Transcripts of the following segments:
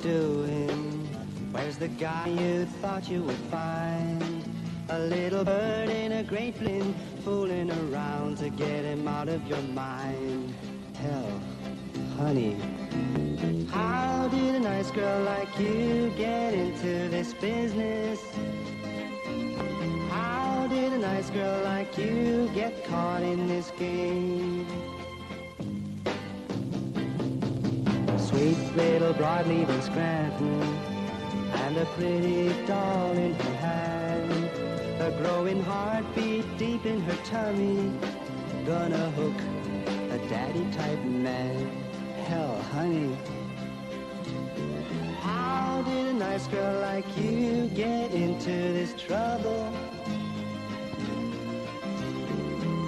doing? Where's the guy you thought you would find? A little bird in a great plane, fooling around to get him out of your mind. Hell, honey, how did a nice girl like you get into this business? How did a nice girl like you get caught in this game? Sweet little broadleaf in Scranton, and a pretty doll in her hand, a growing heartbeat deep in her tummy, gonna hook a daddy-type man. Hell, honey, how did a nice girl like you get into this trouble?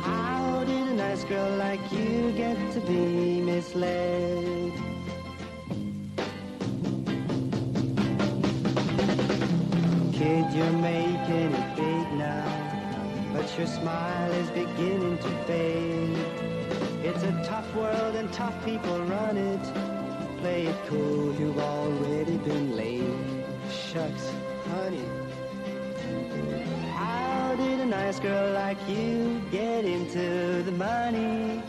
How did a nice girl like you get to be misled? Kid, you're making it big now, but your smile is beginning to fade. It's a tough world and tough people run it. Play it cool, you've already been laid. Shucks, honey, how did a nice girl like you get into the money?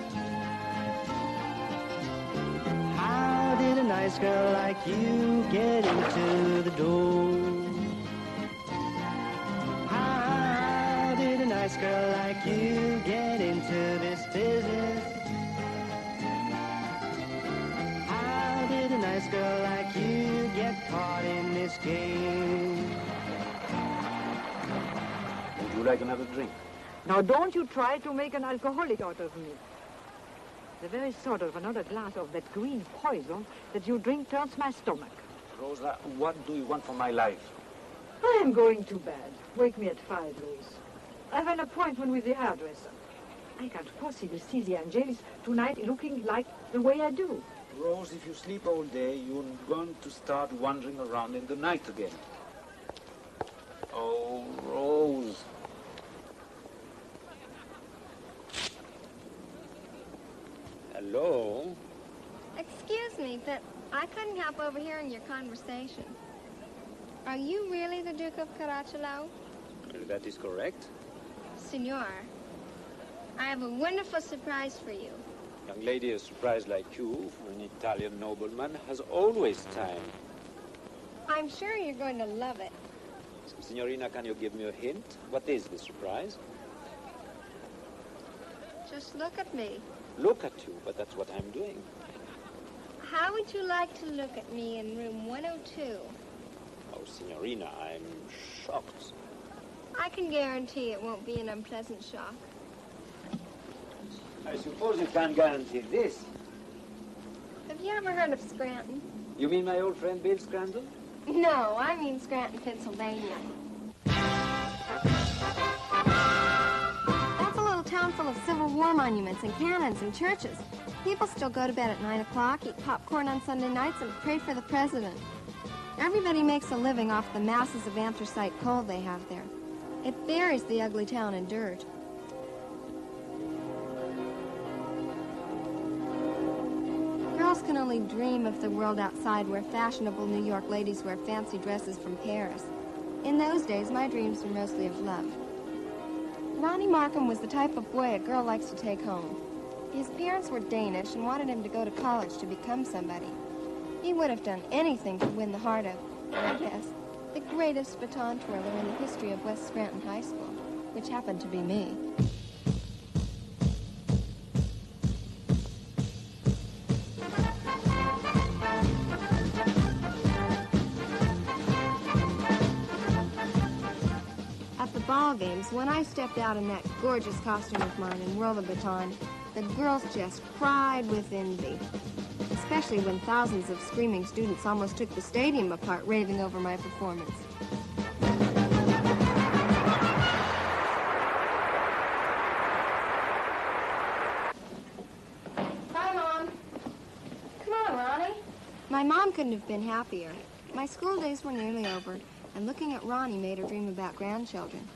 How did a nice girl like you get into the door? How did a nice girl like you get into this business? How did a nice girl like you get caught in this game? Would you like another drink? Now don't you try to make an alcoholic out of me. The very thought of another glass of that green poison that you drink turns my stomach. Rosa, what do you want for my life? I am going to bed. Wake me at 5, Louis. I have an appointment with the hairdresser. I can't possibly see the Angelis tonight looking like the way I do. Rose, if you sleep all day, you're going to start wandering around in the night again. Oh, Rose. Hello? Excuse me, but I couldn't help overhearing your conversation. Are you really the Duke of Caracciolo? That is correct. Signor, I have a wonderful surprise for you. Young lady, a surprise like you for an Italian nobleman has always time. I'm sure you're going to love it. Signorina, can you give me a hint? What is the surprise? Just look at me. Look at you, but that's what I'm doing. How would you like to look at me in room 102? Oh, Signorina, I'm shocked. I can guarantee it won't be an unpleasant shock. I suppose you can't guarantee this. Have you ever heard of Scranton? You mean my old friend Bill Scranton? No, I mean Scranton, Pennsylvania. That's a little town full of Civil War monuments and cannons and churches. People still go to bed at 9 o'clock, eat popcorn on Sunday nights, and pray for the president. Everybody makes a living off the masses of anthracite coal they have there. It buries the ugly town in dirt. Girls can only dream of the world outside where fashionable New York ladies wear fancy dresses from Paris. In those days, my dreams were mostly of love. Ronnie Markham was the type of boy a girl likes to take home. His parents were Danish and wanted him to go to college to become somebody. He would have done anything to win the heart of, I guess, the greatest baton twirler in the history of West Scranton High School, which happened to be me. At the ball games, when I stepped out in that gorgeous costume of mine and whirled the baton, the girls just cried with envy. Especially when thousands of screaming students almost took the stadium apart, raving over my performance. Hi, Mom. Come on, Ronnie. My mom couldn't have been happier. My school days were nearly over, and looking at Ronnie made her dream about grandchildren.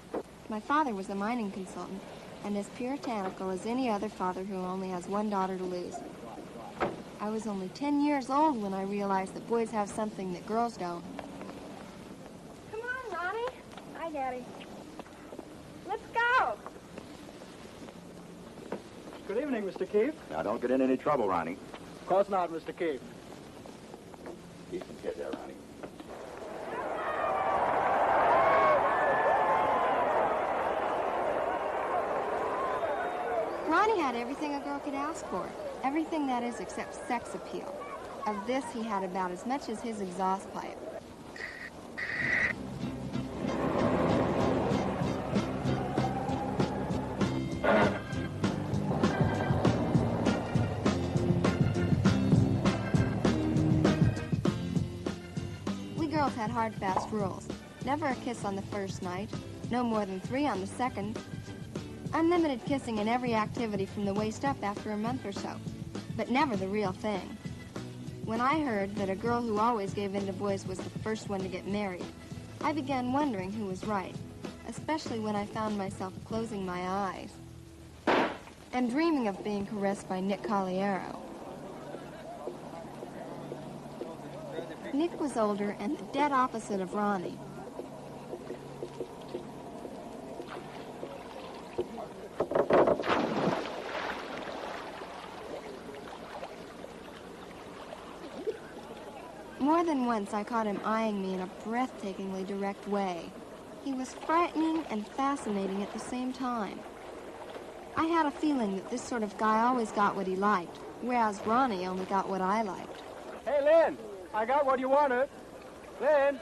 My father was a mining consultant, and as puritanical as any other father who only has one daughter to lose. I was only 10 years old when I realized that boys have something that girls don't. Come on, Ronnie. Hi, Daddy. Let's go. Good evening, Mr. Keefe. Now, don't get in any trouble, Ronnie. Of course not, Mr. Keefe. Decent kid there, Ronnie. Ronnie had everything a girl could ask for. Everything, that is, except sex appeal. Of this, he had about as much as his exhaust pipe. We girls had hard, fast rules. Never a kiss on the first night. No more than 3 on the second. Unlimited kissing in every activity from the waist up after a month or so, but never the real thing. When I heard that a girl who always gave in to boys was the first one to get married, I began wondering who was right, especially when I found myself closing my eyes and dreaming of being caressed by Nick Colliero. Nick was older and the dead opposite of Ronnie. More than once, I caught him eyeing me in a breathtakingly direct way. He was frightening and fascinating at the same time. I had a feeling that this sort of guy always got what he liked, whereas Ronnie only got what I liked. Hey, Lynn, I got what you wanted. Lynn?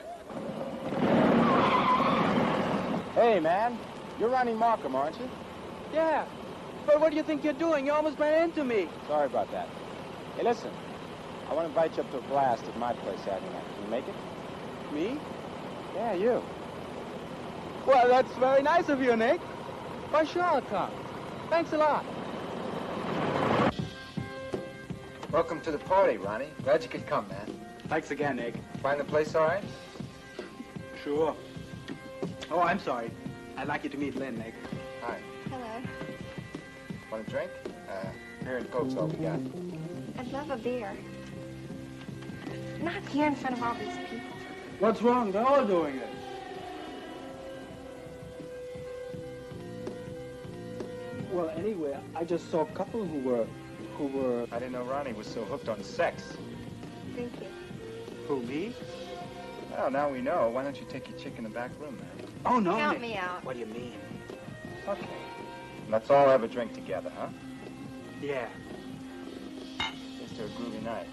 Hey, man, you're Ronnie Markham, aren't you? Yeah, but what do you think you're doing? You almost ran into me. Sorry about that. Hey, listen, I want to invite you up to a blast at my place Saturday night. Can you make it? Me? Yeah, you. Well, that's very nice of you, Nick. Why, sure I'll come. Thanks a lot. Welcome to the party, Ronnie. Glad you could come, man. Thanks again, Nick. Find the place all right? Sure. Oh, I'm sorry. I'd like you to meet Lynn, Nick. Hi. Hello. Want a drink? Beer and Coke's all we got. I'd love a beer. Not here in front of all these people. What's wrong? They're all doing it. Well, anyway, I just saw a couple who were... I didn't know Ronnie was so hooked on sex. Thank you. Who, me? Well, now we know. Why don't you take your chick in the back room, man? Oh, no, Count Nick. me out. What do you mean? Okay. Let's all have a drink together, huh? Yeah. Just a groovy night.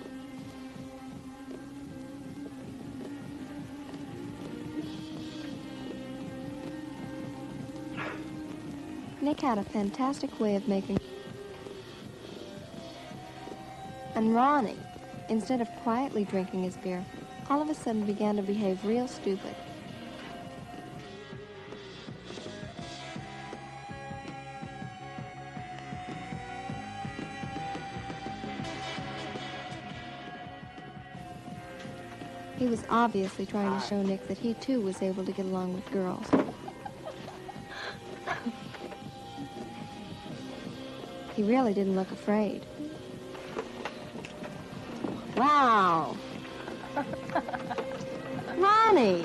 Nick had a fantastic way of making... And Ronnie, instead of quietly drinking his beer, all of a sudden began to behave real stupid. He was obviously trying to show Nick that he too was able to get along with girls. He really didn't look afraid. Wow! Ronnie!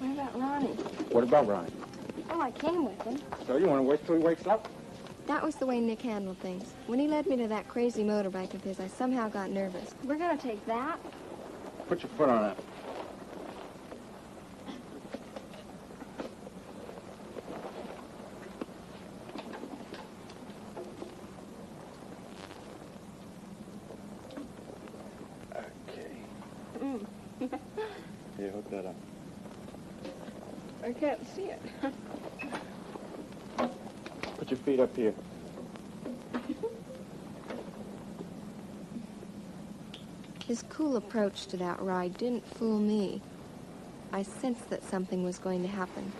What about Ronnie? What about Ronnie? Oh, I came with him. So you want to wait till he wakes up? That was the way Nick handled things. When he led me to that crazy motorbike of his, I somehow got nervous. We're gonna take that? Put your foot on it. Here, hook that up. I can't see it. Put your feet up here. His cool approach to that ride didn't fool me. I sensed that something was going to happen,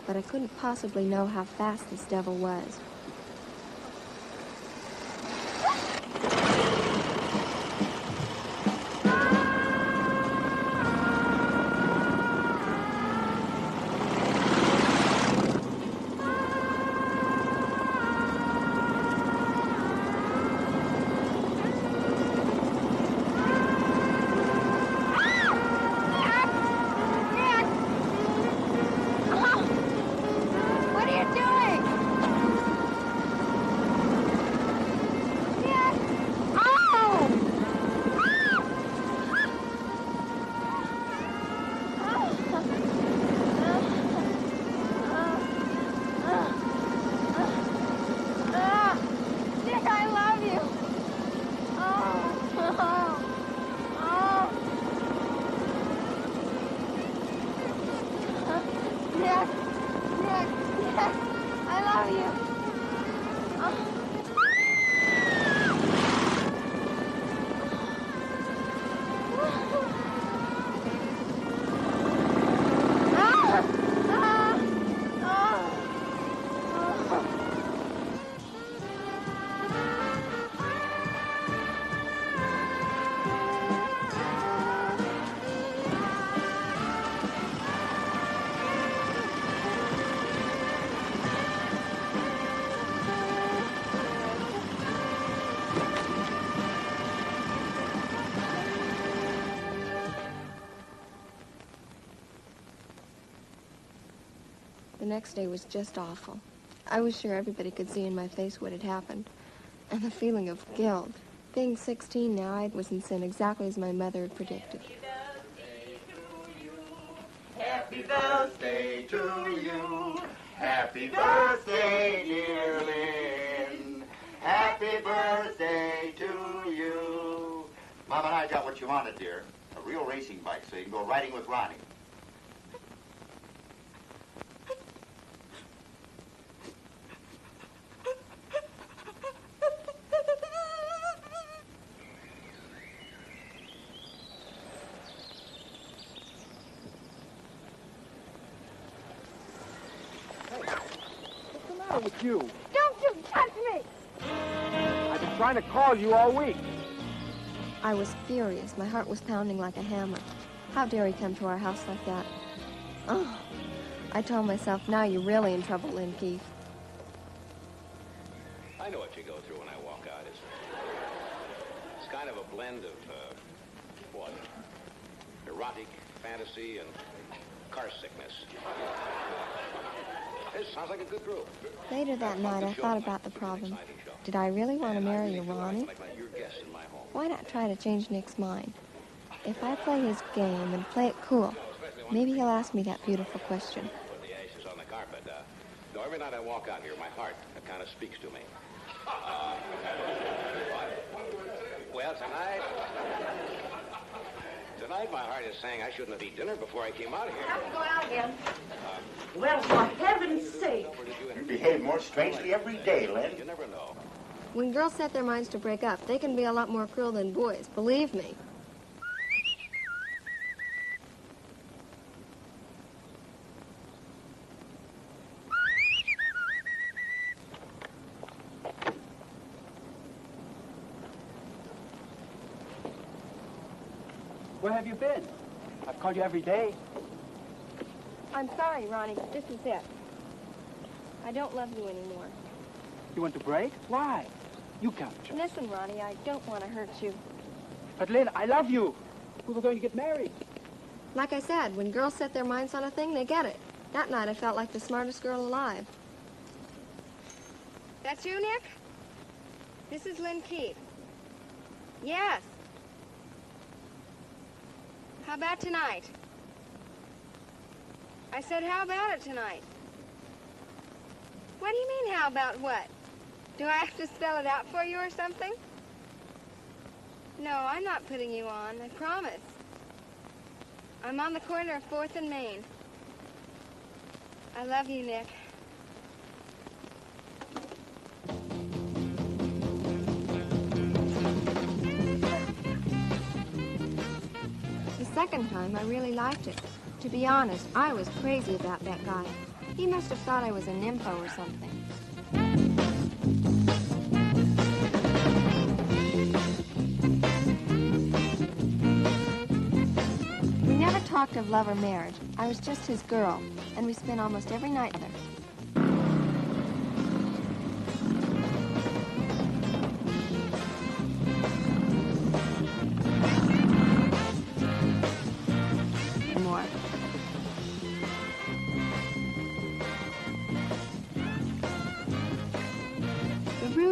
but I couldn't possibly know how fast this devil was. next day was just awful. I was sure everybody could see in my face what had happened. And the feeling of guilt. Being 16 now, I was in sin exactly as my mother had predicted. Happy birthday to you. Happy birthday, dear Lynn. Happy birthday to you. Mom and I got what you wanted, dear. A real racing bike, so you can go riding with Ronnie. With you. Don't you touch me! I've been trying to call you all week. I was furious. My heart was pounding like a hammer. How dare he come to our house like that? Oh, I told myself, now you're really in trouble, Lynn Keefe. I know what you go through when I walk out. It's kind of a blend of, what? Erotic, fantasy, and car sickness. This sounds like a good group. Later that night, I thought about the problem. Did I really want to marry Ronnie? Why not try to change Nick's mind? If I play his game and play it cool, maybe he'll ask me that beautiful question. Put the ashes on the carpet. No, every night I walk out here, my heart kind of speaks to me. Well, tonight my heart is saying I shouldn't have eaten dinner before I came out here. Have to go out again. Well, for heaven's sake. You behave more strangely every day, Lynn. You never know. When girls set their minds to break up, they can be a lot more cruel than boys, believe me. Where have you been? I've called you every day. I'm sorry, Ronnie, but this is it. I don't love you anymore. You want to break? Why? You can't. Listen, Ronnie, I don't want to hurt you. But Lynn, I love you. We were going to get married. Like I said, when girls set their minds on a thing, they get it. That night, I felt like the smartest girl alive. That's you, Nick? This is Lynn Keefe. Yes. How about tonight? I said, how about it tonight? What do you mean, how about what? Do I have to spell it out for you or something? No, I'm not putting you on, I promise. I'm on the corner of 4th and Main. I love you, Nick. The second time, I really liked it. To be honest, I was crazy about that guy. He must have thought I was a nympho or something. We never talked of love or marriage. I was just his girl, and we spent almost every night there.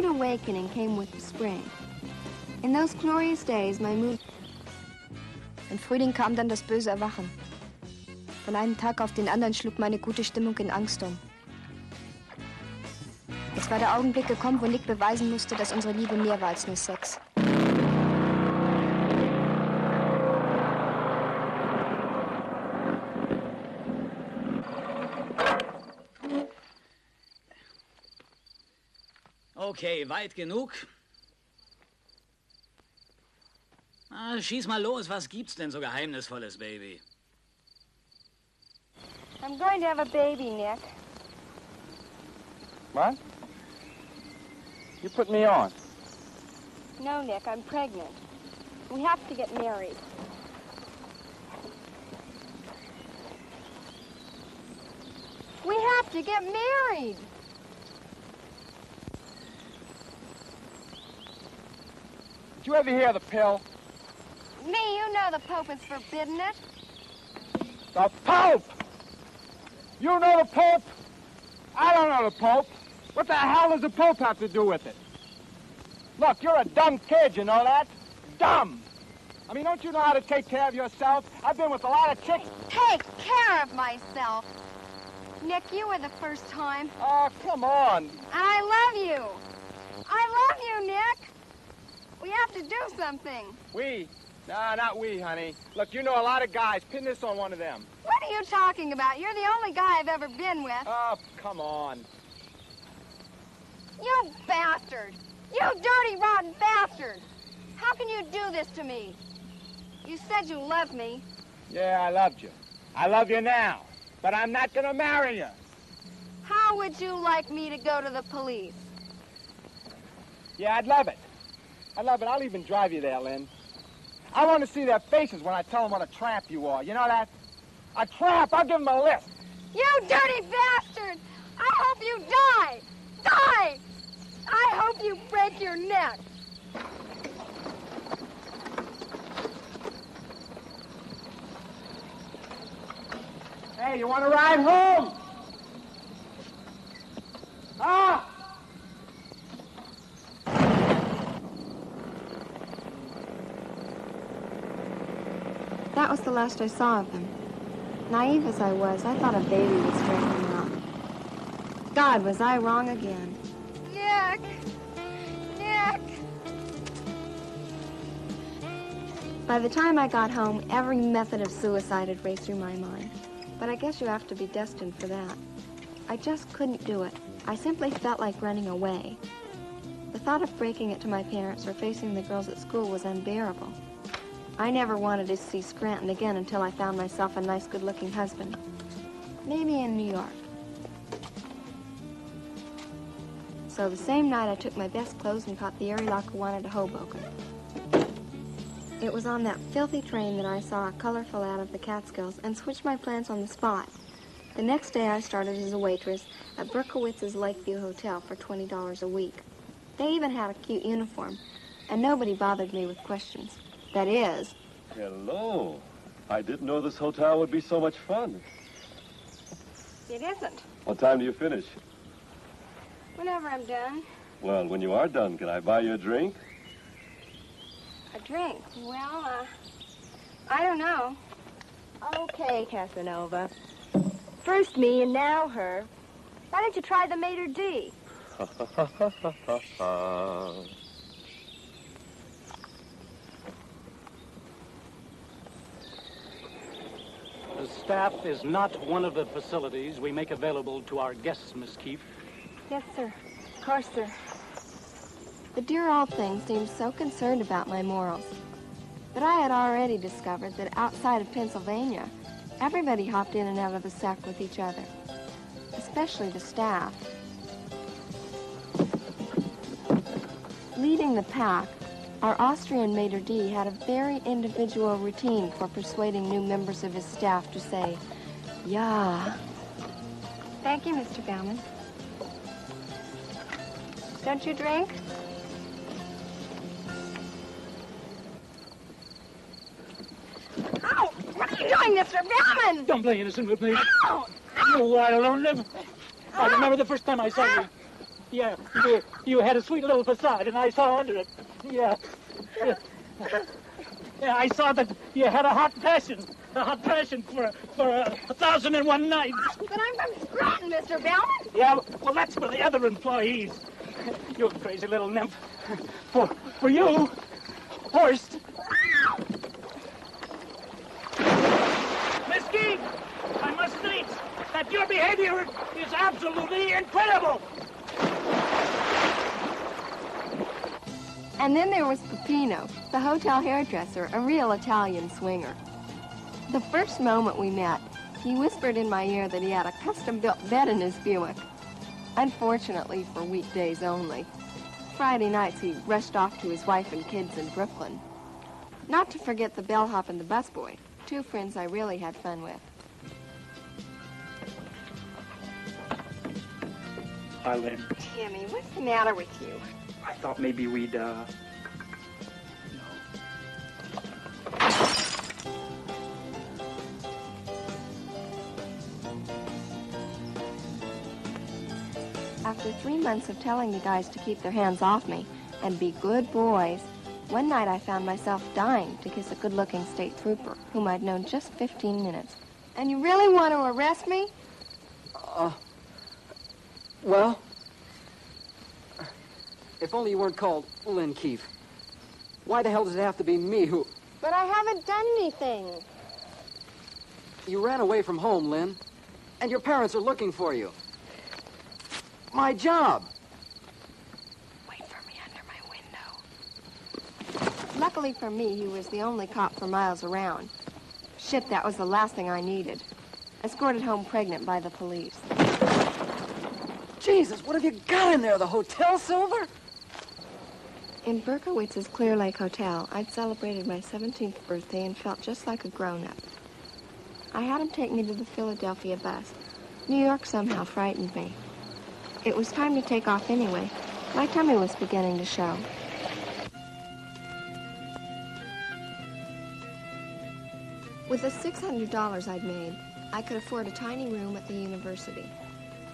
Awakening came with the spring. In those glorious days, my mood... Im Frühling kam dann das böse Erwachen. Von einem Tag auf den anderen schlug meine gute Stimmung in Angst um. Es war der Augenblick gekommen, wo Nick beweisen musste, dass unsere Liebe mehr war als nur Sex. Okay, weit genug. Schieß mal los, was gibt's denn so Geheimnisvolles, Baby? I'm going to have a baby, Nick. What? You put me on. No, Nick, I'm pregnant. We have to get married. We have to get married! Did you ever hear of the pill? Me, you know the Pope has forbidden it. The Pope! You know the Pope? I don't know the Pope. What the hell does the Pope have to do with it? Look, you're a dumb kid, you know that? Dumb! I mean, don't you know how to take care of yourself? I've been with a lot of chicks. Take care of myself. Nick, you were the first time. Oh, come on. I love you. I love you, Nick. We have to do something. We? Nah, not we, honey. Look, you know a lot of guys. Pin this on one of them. What are you talking about? You're the only guy I've ever been with. Oh, come on. You bastard. You dirty, rotten bastard. How can you do this to me? You said you loved me. Yeah, I loved you. I love you now. But I'm not gonna marry you. How would you like me to go to the police? Yeah, I'd love it. I'd love it. I'll even drive you there, Lynn. I want to see their faces when I tell them what a tramp you are. You know that? A tramp! I'll give them a lift. You dirty bastard! I hope you die! Die! I hope you break your neck. Hey, you want to ride home? Ah! That was the last I saw of them. Naive as I was, I thought a baby would straighten them out. God, was I wrong again. Nick! Nick! By the time I got home, every method of suicide had raced through my mind. But I guess you have to be destined for that. I just couldn't do it. I simply felt like running away. The thought of breaking it to my parents or facing the girls at school was unbearable. I never wanted to see Scranton again until I found myself a nice, good-looking husband. Maybe in New York. So the same night I took my best clothes and caught the Erie Lackawanna to Hoboken. It was on that filthy train that I saw a colorful ad of the Catskills and switched my plans on the spot. The next day I started as a waitress at Berkowitz's Lakeview Hotel for $20 a week. They even had a cute uniform, and nobody bothered me with questions. That is... Hello. I didn't know this hotel would be so much fun. It isn't. What time do you finish? Whenever I'm done. Well, when you are done, can I buy you a drink? A drink? Well, I don't know. Okay, Casanova. First me and now her. Why don't you try the maitre d'? The staff is not one of the facilities we make available to our guests, Miss Keefe. Yes, sir. Of course, sir. The dear old thing seemed so concerned about my morals. But I had already discovered that outside of Pennsylvania, everybody hopped in and out of the sack with each other, especially the staff. Leading the pack, our Austrian maitre d' had a very individual routine for persuading new members of his staff to say, "Ja." Thank you, Mr. Bauman. Don't you drink? Ow! What are you doing, Mr. Bauman? Don't play innocent with me. Ow! You wild old I remember the first time I saw you. Yeah, you had a sweet little facade, and I saw under it. Yeah, I saw that you had a hot passion for 1,001 nights. But I'm from Scranton, Mr. Bauman. Yeah, well, that's for the other employees. You crazy little nymph. For you, Horst. Miss Keefe, I must state that your behavior is absolutely incredible. And then there was Peppino, the hotel hairdresser, a real Italian swinger. The first moment we met, he whispered in my ear that he had a custom-built bed in his Buick. Unfortunately, for weekdays only. Friday nights, he rushed off to his wife and kids in Brooklyn. Not to forget the bellhop and the busboy, two friends I really had fun with. Hi, Lynn. Timmy, what's the matter with you? I thought maybe we'd, After 3 months of telling the guys to keep their hands off me and be good boys, one night I found myself dying to kiss a good-looking state trooper whom I'd known just 15 minutes. And you really want to arrest me? Well, if only you weren't called Lynn Keefe. Why the hell does it have to be me who... But I haven't done anything. You ran away from home, Lynn, and your parents are looking for you. My job. Wait for me under my window. Luckily for me, he was the only cop for miles around. Shit, that was the last thing I needed. Escorted home pregnant by the police. Jesus, what have you got in there? The hotel silver? In Berkowitz's Clear Lake Hotel, I'd celebrated my 17th birthday and felt just like a grown-up. I had him take me to the Philadelphia bus. New York somehow frightened me. It was time to take off anyway. My tummy was beginning to show. With the $600 I'd made, I could afford a tiny room at the university.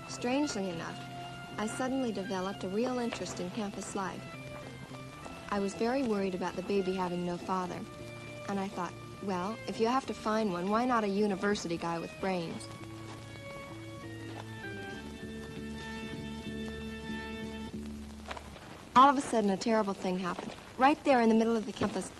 Strangely enough, I suddenly developed a real interest in campus life. I was very worried about the baby having no father, and I thought, well, if you have to find one, why not a university guy with brains? All of a sudden, a terrible thing happened. Right there in the middle of the campus.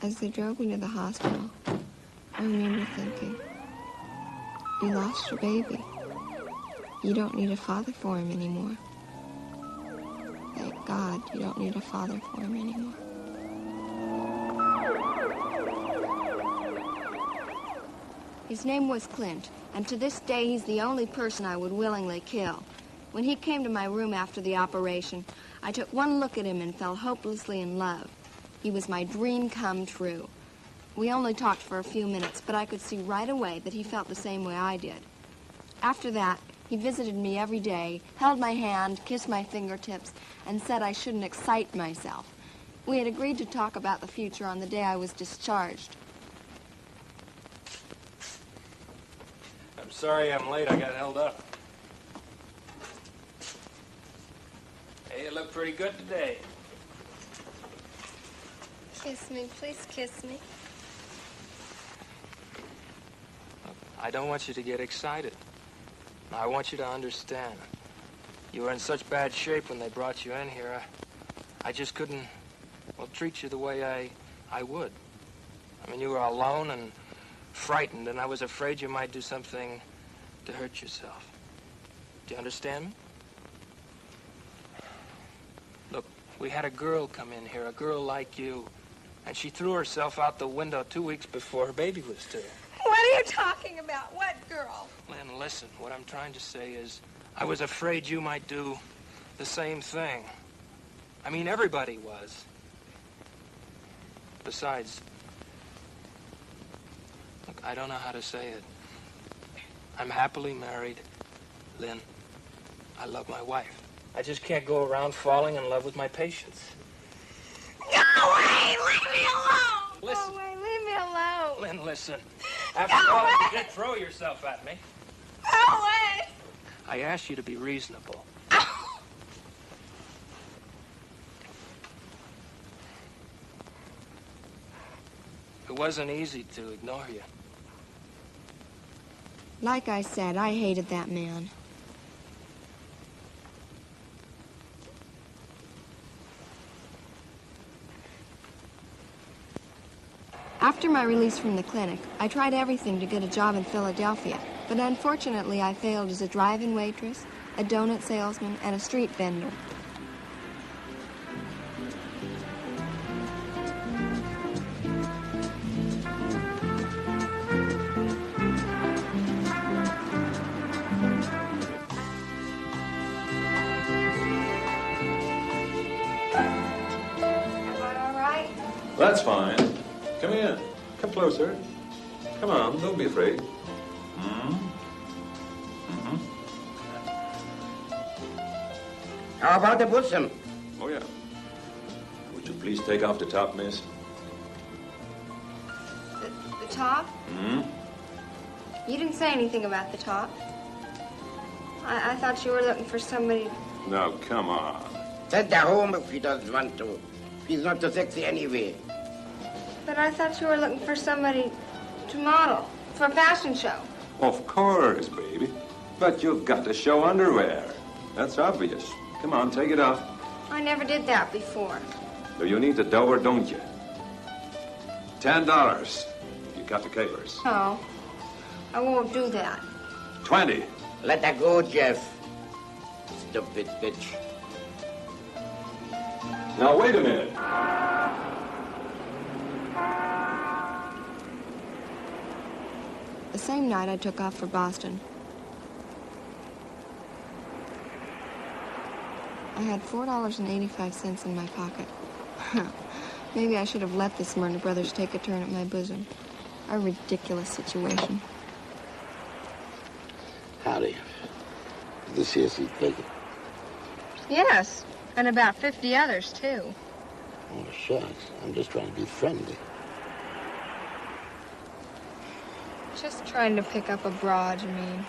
As they drove me to the hospital, I remember thinking, you lost your baby. You don't need a father for him anymore. Thank God you don't need a father for him anymore. His name was Clint, and to this day he's the only person I would willingly kill. When he came to my room after the operation, I took one look at him and fell hopelessly in love. He was my dream come true. We only talked for a few minutes, but I could see right away that he felt the same way I did. After that, he visited me every day, held my hand, kissed my fingertips, and said I shouldn't excite myself. We had agreed to talk about the future on the day I was discharged. I'm sorry I'm late. I got held up. Hey, you look pretty good today. Kiss me, please kiss me. I don't want you to get excited. I want you to understand. You were in such bad shape when they brought you in here. I just couldn't, well, treat you the way I would. I mean, you were alone and frightened, and I was afraid you might do something to hurt yourself. Do you understand me? Look, we had a girl come in here, a girl like you, and she threw herself out the window 2 weeks before her baby was due. What are you talking about? What girl? Lynn, listen. What I'm trying to say is I was afraid you might do the same thing. I mean, everybody was. Besides, look, I don't know how to say it. I'm happily married, Lynn. I love my wife. I just can't go around falling in love with my patients. Go away! Leave me alone! Listen. Go away! Leave me alone! Lynn, listen. After all, you did throw yourself at me. Go away! I asked you to be reasonable. It wasn't easy to ignore you. Like I said, I hated that man. After my release from the clinic, I tried everything to get a job in Philadelphia, but unfortunately I failed as a drive-in waitress, a donut salesman, and a street vendor. That's fine. Come in. Come closer. Come on, don't be afraid. How about the bosom? Oh, yeah. Would you please take off the top, miss? The top? Hmm? You didn't say anything about the top. I thought you were looking for somebody... No, come on. Send her home if he doesn't want to. He's not so sexy anyway. But I thought you were looking for somebody to model for a fashion show. Of course, baby. But you've got to show underwear. That's obvious. Come on, take it off. I never did that before. So you need the dough or don't you? $10. You got the capers. No, I won't do that. 20. Let her go, Jeff. Stupid bitch. Now, wait a minute. The same night I took off for Boston. I had $4.85 in my pocket. Maybe I should have let the Smyrna brothers take a turn at my bosom. A ridiculous situation. Howdy. This here's seat vacant. Yes, and about 50 others, too. Oh, shucks. I'm just trying to be friendly. Just trying to pick up a broad, you mean?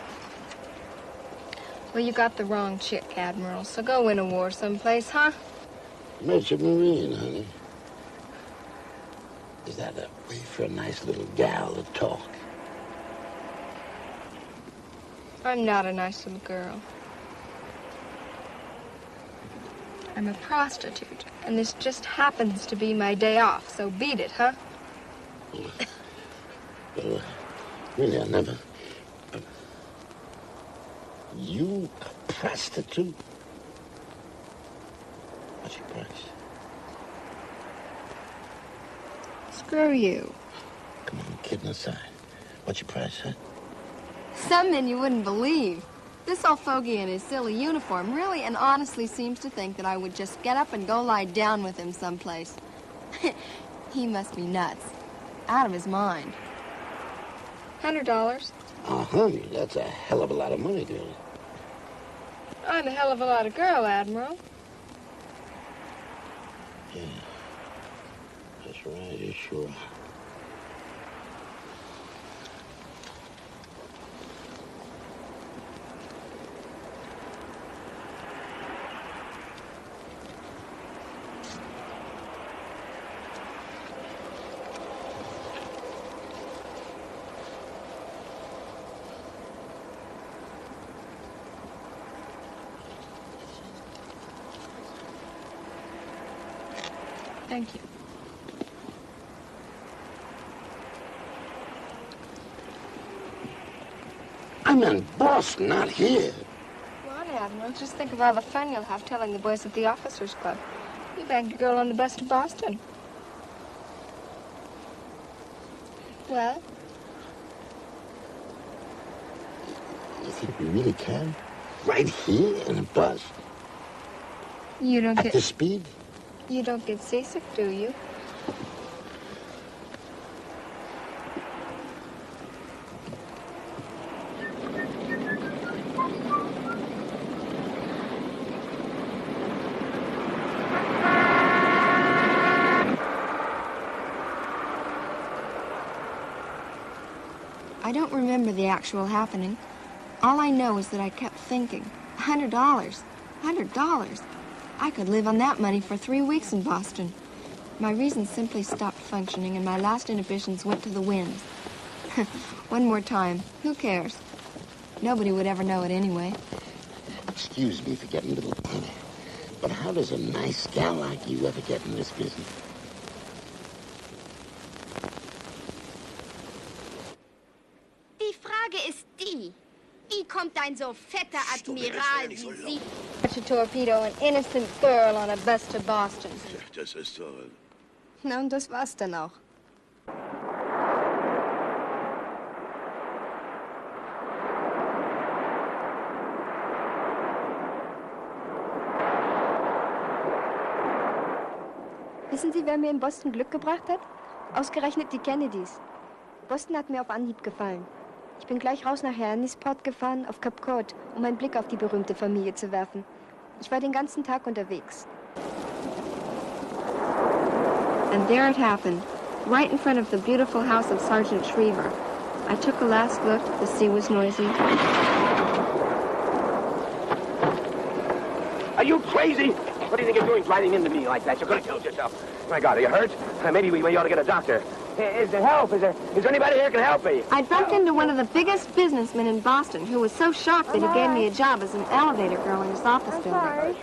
Well, you got the wrong chick, Admiral, so go win a war someplace, huh? Merchant Marine, honey. Is that a way for a nice little gal to talk? I'm not a nice little girl. I'm a prostitute, and this just happens to be my day off, so beat it, huh? Well, really, I never... You a prostitute? What's your price? Screw you. Come on, kidding aside. What's your price, huh? Some men you wouldn't believe. This old fogey in his silly uniform really and honestly seems to think that I would just get up and go lie down with him someplace. He must be nuts. Out of his mind. $100. Oh, honey, that's a hell of a lot of money, girl. I'm a hell of a lot of girl, Admiral. Yeah. That's right, you sure are. Thank you. I'm in Boston, not here. Come on, Admiral. Just think of all the fun you'll have telling the boys at the Officers Club. You bagged a girl on the bus to Boston. Well? You think we really can? Right here in a bus? You don't At get... this speed? You don't get seasick, do you? I don't remember the actual happening. All I know is that I kept thinking, $100, $100. I could live on that money for 3 weeks in Boston. My reason simply stopped functioning, and my last inhibitions went to the winds. One more time. Who cares? Nobody would ever know it anyway. Excuse me for getting a little funny, but how does a nice gal like you ever get in this business? Die Frage ist die, wie kommt ein so fetter Admiral wie Sie... To torpedo an innocent girl on a bus to Boston. Das ist so... Na, und das war's dann auch. Wissen Sie, wer mir in Boston Glück gebracht hat? Ausgerechnet die Kennedys. Boston hat mir auf Anhieb gefallen. Ich bin gleich raus nach Hernisport gefahren, auf Cape Cod, um einen Blick auf die berühmte Familie zu werfen. Ich war den ganzen Tag unterwegs. And there it happened, right in front of the beautiful house of Sergeant Schriever. I took a last look. The sea was noisy. Are you crazy? What do you think you're doing driving into me like that? You're going to kill yourself. My God, are you hurt? Maybe we ought to get a doctor. Is there help? Is there anybody here who can help me? I bumped into one of the biggest businessmen in Boston who was so shocked that he gave me a job as an elevator girl in his office building.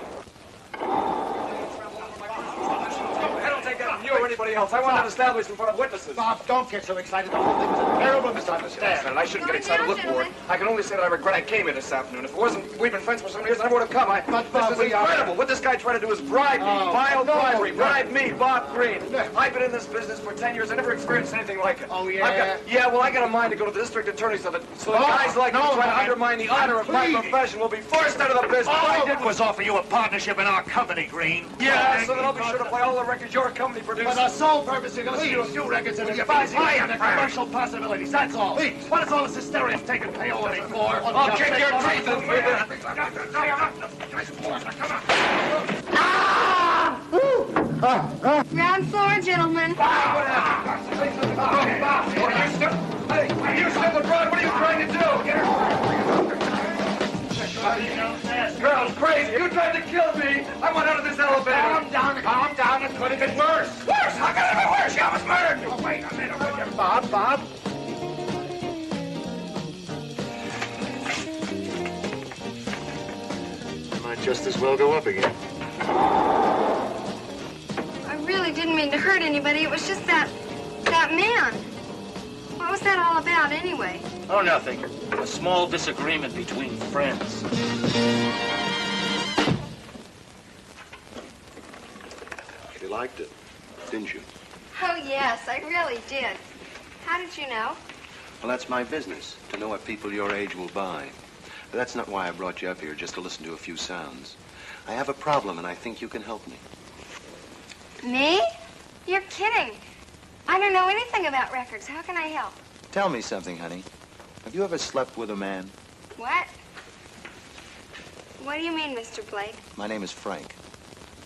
You or anybody else. I want that established in front of witnesses. Bob, don't get so excited. The whole thing was a terrible misunderstanding. I shouldn't get excited. Look for it. I can only say that I regret I came here this afternoon. If it wasn't, we've been friends for some years, I never would have come. This is incredible. What this guy tried to do is bribe me. Vile bribery. Bribe me, Bob Green. I've been in this business for 10 years. I never experienced anything like it. Oh, yeah? I got a mind to go to the district attorney so that guys like you try to undermine the honor of my profession will be forced out of the business. All I did was offer you a partnership in our company, Green. Yeah, so then I'll be sure to play all the records your company produces. For the sole purpose of listen to a few records and advising on the commercial possibilities. That's all. Please. What is all this hysteria taking peyote for? I'll kick your teeth in. Ground floor, gentlemen. You stupid broad, what are you trying to do? Girl's crazy. You tried to kill me. I want out of this elevator. Calm down. It could have been worse. Worse? How can it be worse? She almost murdered me. Oh, wait a minute, will you, Bob? You might just as well go up again. I really didn't mean to hurt anybody. It was just that man. What was that all about, anyway? Oh, nothing. A small disagreement between friends. You liked it, didn't you? Oh, yes, I really did. How did you know? Well, that's my business, to know what people your age will buy. But that's not why I brought you up here, just to listen to a few sounds. I have a problem, and I think you can help me. Me? You're kidding. I don't know anything about records. How can I help? Tell me something, honey. Have you ever slept with a man? What? What do you mean, Mr. Blake? My name is Frank.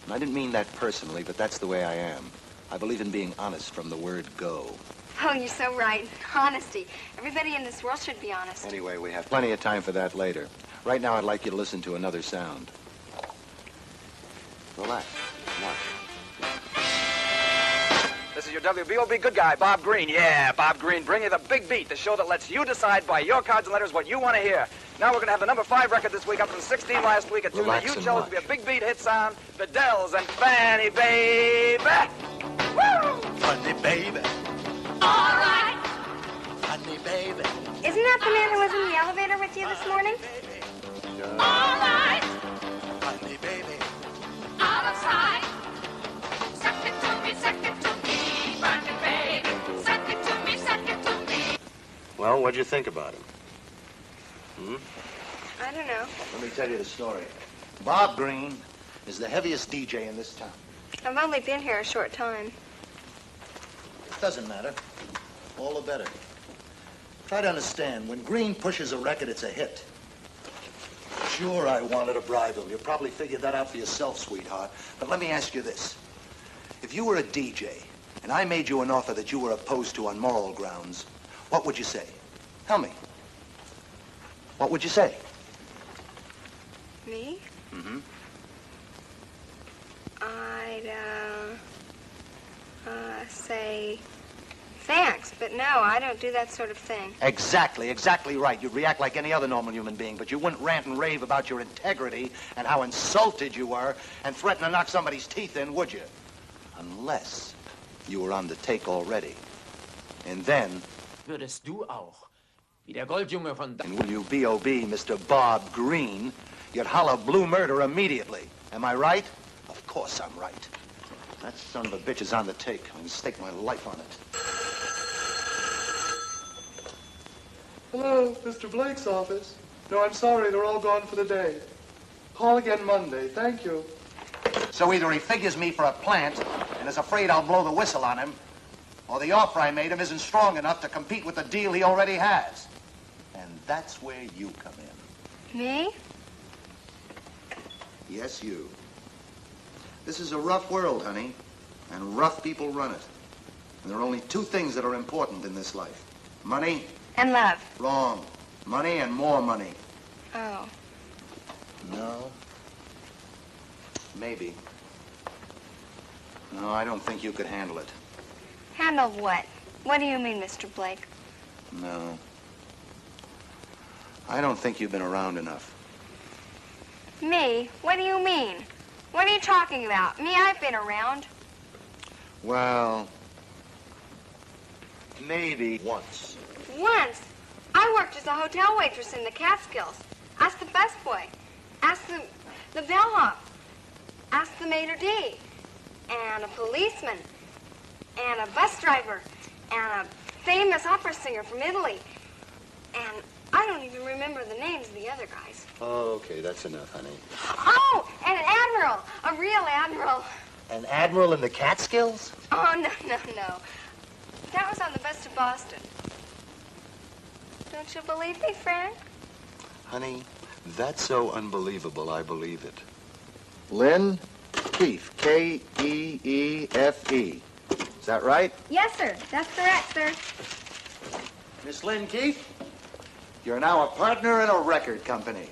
And I didn't mean that personally, but that's the way I am. I believe in being honest from the word go. Oh, you're so right. Honesty. Everybody in this world should be honest. Anyway, we have plenty of time for that later. Right now, I'd like you to listen to another sound. Relax. Watch. This is your WBOB good guy, Bob Green. Yeah, Bob Green, bring you the big beat, the show that lets you decide by your cards and letters what you want to hear. Now we're going to have the number 5 record this week, up from 16 last week. A tune that you chose to be a big beat hit sound, The Dells and Fanny Baby. Woo! Funny baby. All right. Funny baby. Isn't that the man who was in the elevator with you this morning? All right. Funny baby. Out of sight. Suck it to me, funny baby. Suck it to me. Well, what'd you think about him? I don't know. Let me tell you the story. Bob Green is the heaviest DJ in this town. I've only been here a short time. Doesn't matter. All the better. Try to understand, when Green pushes a record, it's a hit. Sure, I wanted to bribe him. You probably figured that out for yourself, sweetheart. But let me ask you this. If you were a DJ, and I made you an offer that you were opposed to on moral grounds, what would you say? Tell me. What would you say? Me? Mm-hmm. I'd, say thanks, but no, I don't do that sort of thing. Exactly right. You'd react like any other normal human being, but you wouldn't rant and rave about your integrity and how insulted you were and threaten to knock somebody's teeth in, would you? Unless you were on the take already. And then... Würdest du auch, wie der Goldjunge von... And when you B.O.B. Mr. Bob Green, you'd holler blue murder immediately. Am I right? Of course I'm right. That son of a bitch is on the take. I'm gonna stake my life on it. Hello, Mr. Blake's office. No, I'm sorry, they're all gone for the day. Call again Monday. Thank you. So either he figures me for a plant and is afraid I'll blow the whistle on him, or the offer I made him isn't strong enough to compete with the deal he already has. And that's where you come in. Me? Yes, you. This is a rough world, honey, and rough people run it. And there are only two things that are important in this life. Money. And love. Wrong. Money and more money. Oh. No. Maybe. No, I don't think you could handle it. Handle what? What do you mean, Mr. Blake? No. I don't think you've been around enough. Me? What do you mean? What are you talking about? Me, I've been around. Well, maybe once. Once. I worked as a hotel waitress in the Catskills. Ask the busboy. Ask the bellhop. Ask the maitre d'. And a policeman. And a bus driver. And a famous opera singer from Italy. And I don't even remember the names of the other guys. Oh, okay, that's enough, honey. Oh, and an admiral. A real admiral. An admiral in the Catskills? Oh, no. That was on the bus to Boston. Don't you believe me, Frank? Honey, that's so unbelievable, I believe it. Lynn Keefe, K-E-E-F-E. Is that right? Yes, sir. That's correct, sir. Miss Lynn Keefe, you're now a partner in a record company.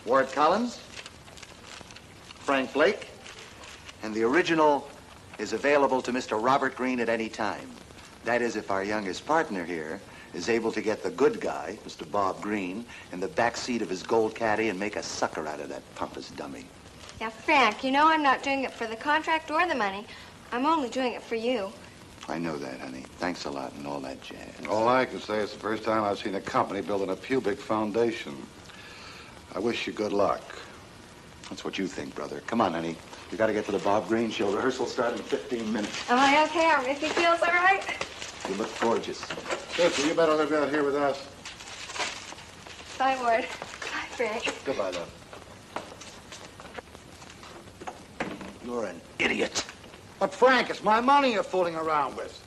Ward Collins, Frank Blake, and the original is available to Mr. Robert Greene at any time. That is, if our youngest partner here is able to get the good guy, Mr. Bob Greene, in the back seat of his gold caddy and make a sucker out of that pompous dummy. Now, Frank, you know I'm not doing it for the contract or the money. I'm only doing it for you. I know that, honey. Thanks a lot and all that jazz. All I can say is the first time I've seen a company building a pubic foundation. I wish you good luck. That's what you think, brother. Come on, honey. You got to get to the Bob Greene show. Rehearsal starts in 15 minutes. Am I okay? Are Mickey feels all right? You look gorgeous. Sister, you better live out here with us. Bye, Ward. Bye, Frank. Goodbye, love. You're an idiot. But, Frank, it's my money you're fooling around with.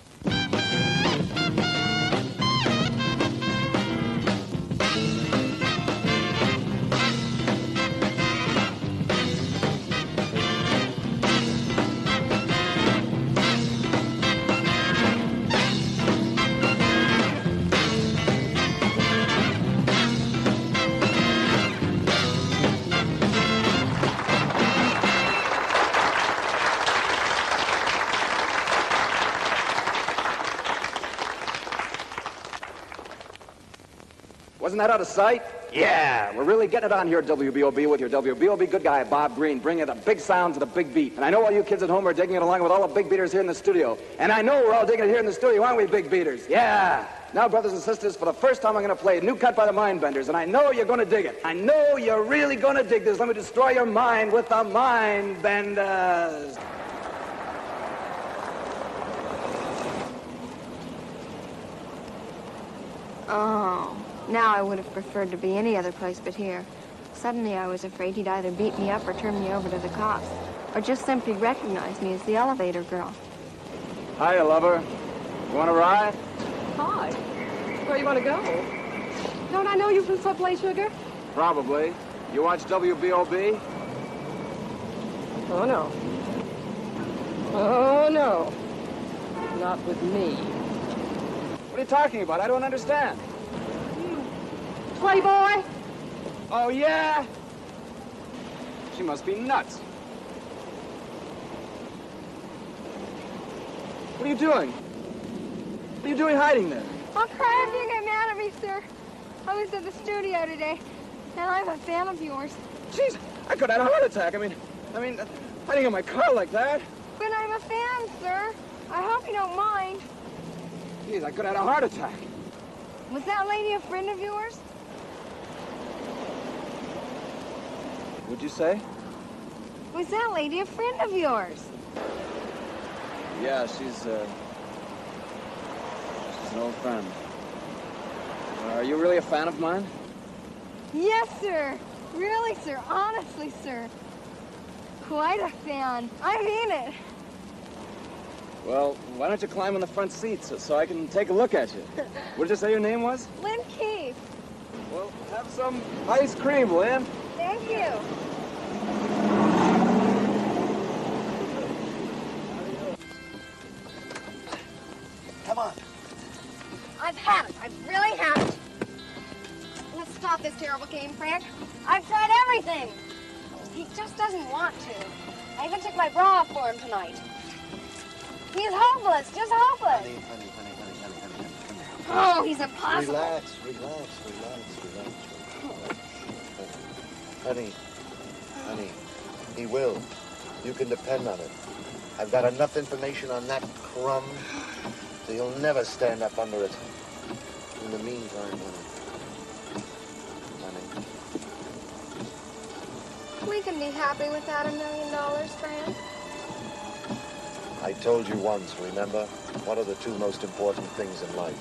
Wasn't that out of sight? Yeah, we're really getting it on here at WBOB with your WBOB good guy, Bob Greene, bringing the big sound to the big beat. And I know all you kids at home are digging it along with all the big beaters here in the studio. And I know we're all digging it here in the studio, aren't we, big beaters? Yeah. Now, brothers and sisters, for the first time I'm going to play a new cut by the Mindbenders, and I know you're going to dig it. I know you're really going to dig this. Let me destroy your mind with the Mindbenders. Oh. Now I would have preferred to be any other place but here. Suddenly I was afraid he'd either beat me up or turn me over to the cops, or just simply recognize me as the elevator girl. Hiya, lover. You want to ride? Hi. Where you want to go? Don't I know you from Subway, Sugar? Probably. You watch WBOB? Oh, no. Oh, no. Not with me. What are you talking about? I don't understand. Playboy? Oh, yeah? She must be nuts. What are you doing? What are you doing hiding there? I'm sorry if you get mad at me, sir. I was at the studio today, and I'm a fan of yours. Jeez, I could have had a heart attack. I mean, hiding in my car like that. But I'm a fan, sir. I hope you don't mind. Jeez, I could have had a heart attack. Was that lady a friend of yours? What'd you say? Was that lady a friend of yours? Yeah, she's an old friend. Are you really a fan of mine? Yes, sir. Really, sir. Honestly, sir. Quite a fan. I mean it. Well, why don't you climb on the front seat so I can take a look at you? What did you say your name was? Lynn Keefe. Well, have some ice cream, Lynn. Thank you. had it. I really had it. Let's stop this terrible game, Frank. I've tried everything. He just doesn't want to. I even took my bra off for him tonight. He's hopeless, just hopeless. Honey. Oh, he's impossible. Relax. Honey, he will. You can depend on it. I've got enough information on that crumb, so you'll never stand up under it. In the meantime, honey. We can be happy without $1 million, Frank. I told you once, remember? What are the two most important things in life?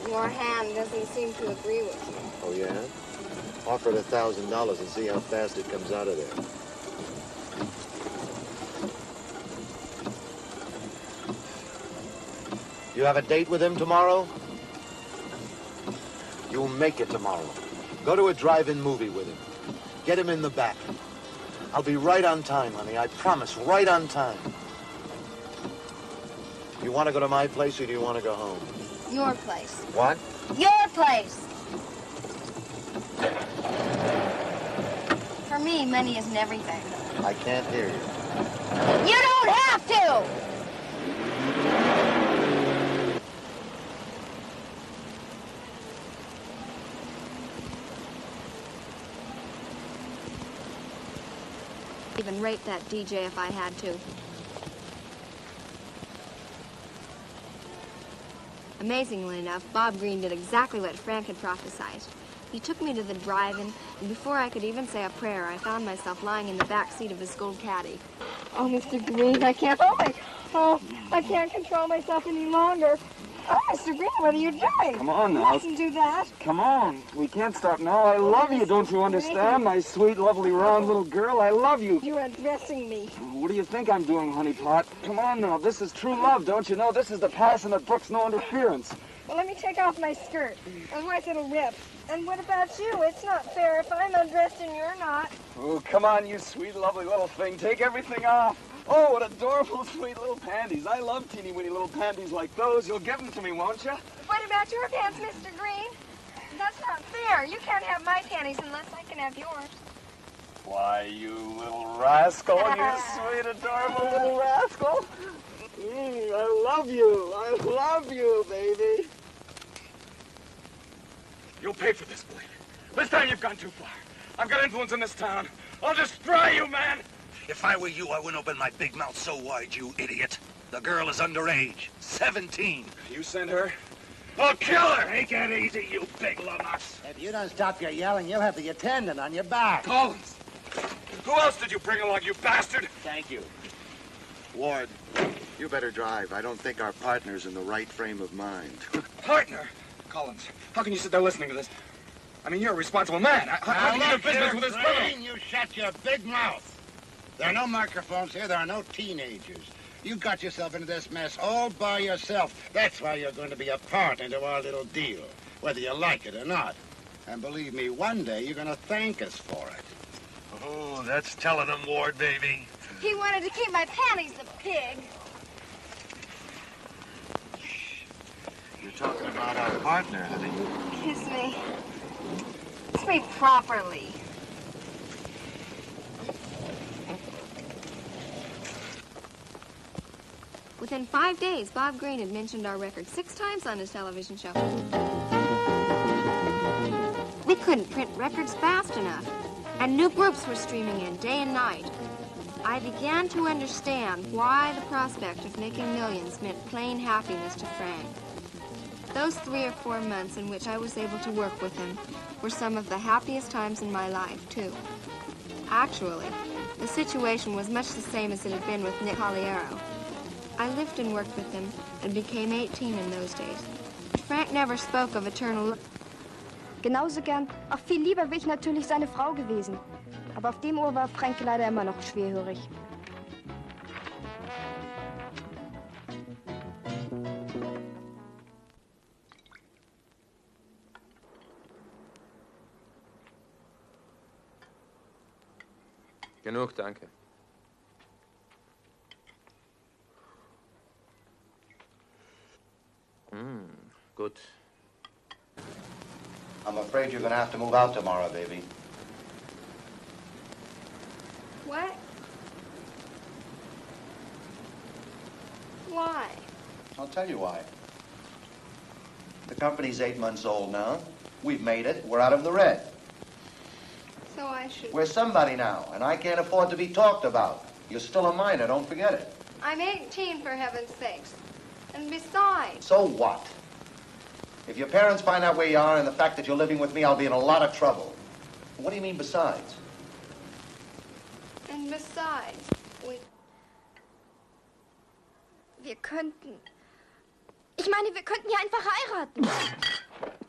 Your hand doesn't seem to agree with you. Oh, yeah? Offer it $1,000 and see how fast it comes out of there. You have a date with him tomorrow? You'll make it tomorrow. Go to a drive-in movie with him. Get him in the back. I'll be right on time, honey. I promise, right on time. You want to go to my place or do you want to go home? Your place. What? Your place. For me, money isn't everything. I can't hear you. You don't have to! Even rape that DJ if I had to. Amazingly enough, Bob Green did exactly what Frank had prophesied. He took me to the drive-in, and before I could even say a prayer, I found myself lying in the back seat of his gold caddy. Oh, Mr. Green, I can't control myself any longer. Oh, Mr. Green, what are you doing? Come on You now. mustn't do that. Come on. We can't stop now. I love you, don't you understand? My sweet, lovely, round little girl, I love you. You're undressing me. What do you think I'm doing, honey pot? Come on now. This is true love, don't you know? This is the passion that brooks no interference. Well, let me take off my skirt. Otherwise it'll rip. And what about you? It's not fair if I'm undressed and you're not. Oh, come on, you sweet, lovely little thing. Take everything off. Oh, what adorable, sweet little panties. I love teeny-weeny little panties like those. You'll give them to me, won't you? What about your pants, Mr. Green? That's not fair. You can't have my panties unless I can have yours. Why, you little rascal, you sweet, adorable little rascal. I love you. I love you, baby. You'll pay for this, believe it. This time you've gone too far. I've got influence in this town. I'll destroy you, man. If I were you, I wouldn't open my big mouth so wide, you idiot. The girl is underage. 17. You sent her? I'll kill her! Take it easy, you big lummox. If you don't stop your yelling, you'll have the attendant on your back. Collins! Who else did you bring along, you bastard? Thank you. Ward, you better drive. I don't think our partner's in the right frame of mind. Partner? Collins, how can you sit there listening to this? I mean, you're a responsible man. How can you do business with this criminal? You shut your big mouth. There are no microphones here. There are no teenagers. You got yourself into this mess all by yourself. That's why you're going to be a part into our little deal, whether you like it or not. And believe me, one day you're going to thank us for it. Oh, that's telling him, Ward, baby. He wanted to keep my panties, the pig. You're talking about our partner, honey. Kiss me. Kiss me properly. Within 5 days, Bob Green had mentioned our record 6 times on his television show. We couldn't print records fast enough, and new groups were streaming in day and night. I began to understand why the prospect of making millions meant plain happiness to Frank. Those 3 or 4 months in which I was able to work with him were some of the happiest times in my life, too. Actually, the situation was much the same as it had been with Nick Colliero. I lived and worked with him and became 18 in those days. Frank never spoke of eternal love. Genauso gern, ach viel lieber wäre ich natürlich seine Frau gewesen. Aber auf dem Ohr war Frank leider immer noch schwerhörig. Genug, danke. gut. I'm afraid you're going to have to move out tomorrow, baby. What? Why? I'll tell you why. The company's 8 months old now. We've made it. We're out of the red. So I should... We're somebody now, and I can't afford to be talked about. You're still a minor, don't forget it. I'm 18, for heaven's sakes. And besides... So what? If your parents find out where you are and the fact that you're living with me, I'll be in a lot of trouble. What do you mean besides? And besides, Wir könnten... Ich meine, wir könnten ja einfach heiraten.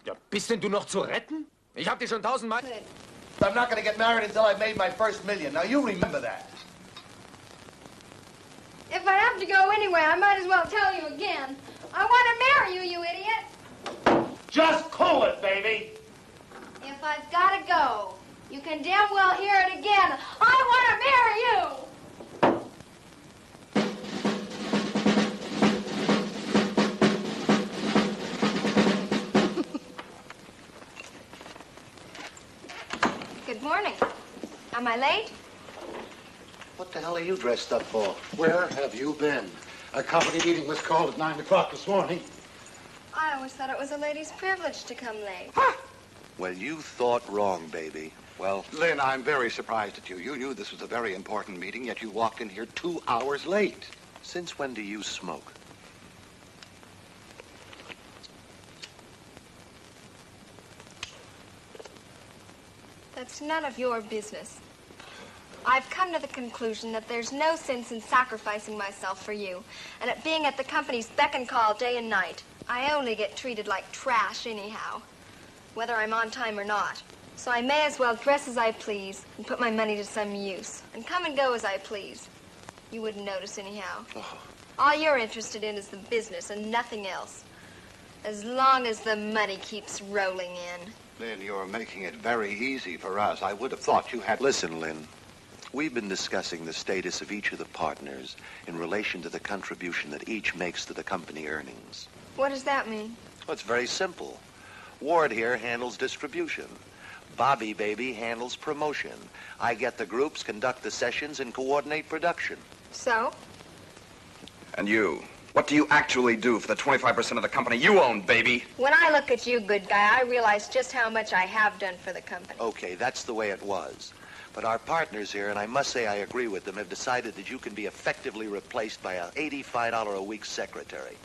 Ja, bist denn du noch zu retten? Ich hab dir schon 1000-mal... I'm not going to get married until I've made my first $1 million. Now, you remember that. If I have to go anyway, I might as well tell you again. I want to marry you, you idiot. Just cool it, baby. If I've got to go, you can damn well hear it again. I want to marry you. Good morning. Am I late? What the hell are you dressed up for? Where have you been? A company meeting was called at 9 o'clock this morning. I always thought it was a lady's privilege to come late. Well, you thought wrong, baby. Well... Lynn, I'm very surprised at you. You knew this was a very important meeting, yet you walked in here 2 hours late. Since when do you smoke? That's none of your business. I've come to the conclusion that there's no sense in sacrificing myself for you, and at being at the company's beck and call day and night. I only get treated like trash anyhow, whether I'm on time or not. So I may as well dress as I please and put my money to some use, and come and go as I please. You wouldn't notice anyhow. Oh. All you're interested in is the business and nothing else, as long as the money keeps rolling in. Lynn, you're making it very easy for us. I would have thought you had... Listen, Lynn. We've been discussing the status of each of the partners in relation to the contribution that each makes to the company earnings. What does that mean? Well, it's very simple. Ward here handles distribution. Bobby, baby, handles promotion. I get the groups, conduct the sessions, and coordinate production. So? And you? What do you actually do for the 25% of the company you own, baby? When I look at you, good guy, I realize just how much I have done for the company. Okay, that's the way it was. But our partners here, and I must say I agree with them, have decided that you can be effectively replaced by an $85 a week secretary.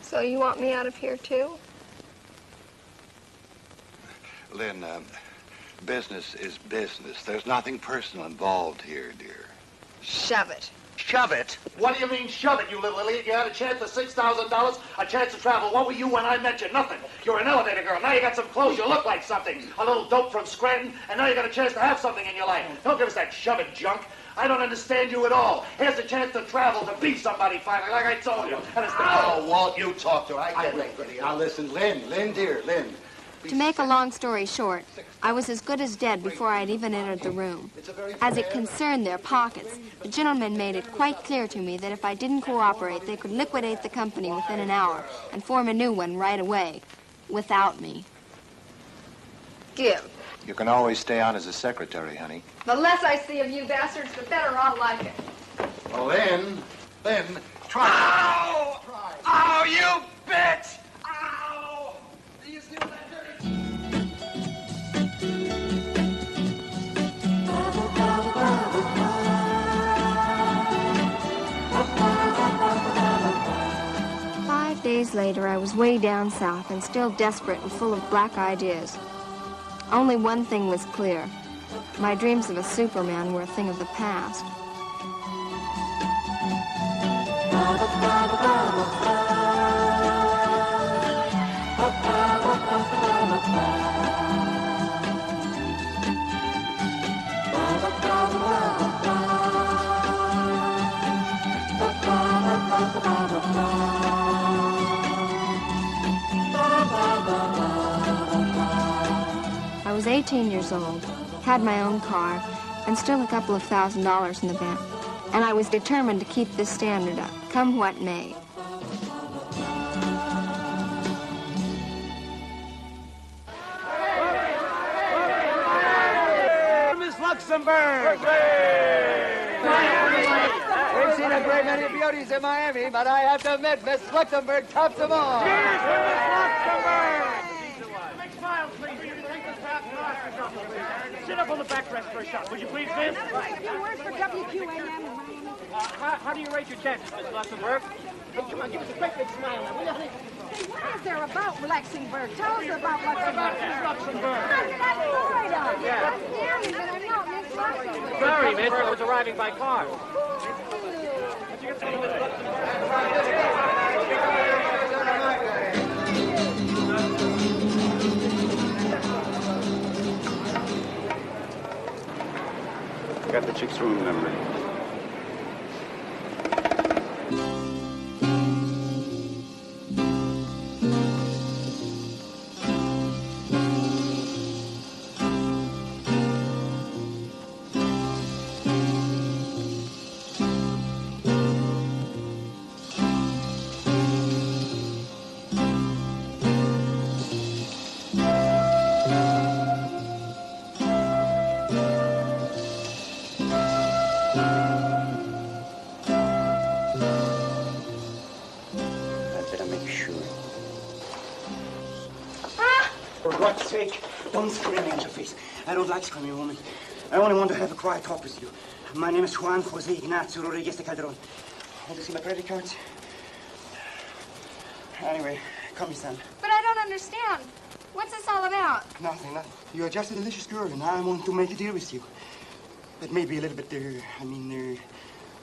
So you want me out of here, too? Lynn, business is business. There's nothing personal involved here, dear. Shove it. Shove it? What do you mean, shove it, you little idiot? You had a chance for $6,000, a chance to travel. What were you when I met you? Nothing. You're an elevator girl. Now you got some clothes. You look like something. A little dope from Scranton, and now you got a chance to have something in your life. Don't give us that shove it junk. I don't understand you at all. Here's a chance to travel, to be somebody finally, like I told you. And it's Walt, you talk to her. I get it. Now listen, Lynn, dear, Lynn. To make a long story short, I was as good as dead before I had even entered the room. As it concerned their pockets, the gentlemen made it quite clear to me that if I didn't cooperate, they could liquidate the company within an hour and form a new one right away, without me. Give. You can always stay on as a secretary, honey. The less I see of you bastards, the better I'll like it. Oh, Lynn, try. Ow! Ow, you bitch! Ow! Do you see what that hurts? 5 days later, I was way down south and still desperate and full of black ideas. Only one thing was clear. My dreams of a Superman were a thing of the past. I was 18 years old, had my own car, and still a couple of $1,000s in the bank. And I was determined to keep this standard up. come what may. Miss Luxembourg! We've seen a great many beauties in Miami, but I have to admit, Miss Luxembourg tops them all. Cheers for Miss Luxembourg! Big smile, please. Sit up on the backrest for a shot, would you please, Miss? A few words for WQAM. How do you rate your chances, Miss Luxembourg? Hey, come on, give us a great big smile now, will you? Hey, what is there about Luxembourg? Tell us about Luxembourg. Miss Luxembourg. How did I Florida? Yeah. I'm Mary, but I'm not Miss Luxembourg. Sorry, Miss, I was arriving by car. Got the chick's room number. For God's sake, don't scream, Angel Face. I don't like screaming, woman. I only want to have a quiet talk with you. My name is Juan Jose Ignacio Rodriguez de Calderon. Want to see my credit cards? Anyway, come, son. But I don't understand. What's this all about? Nothing. You're just a delicious girl, and I want to make a deal with you. It may be a little bit,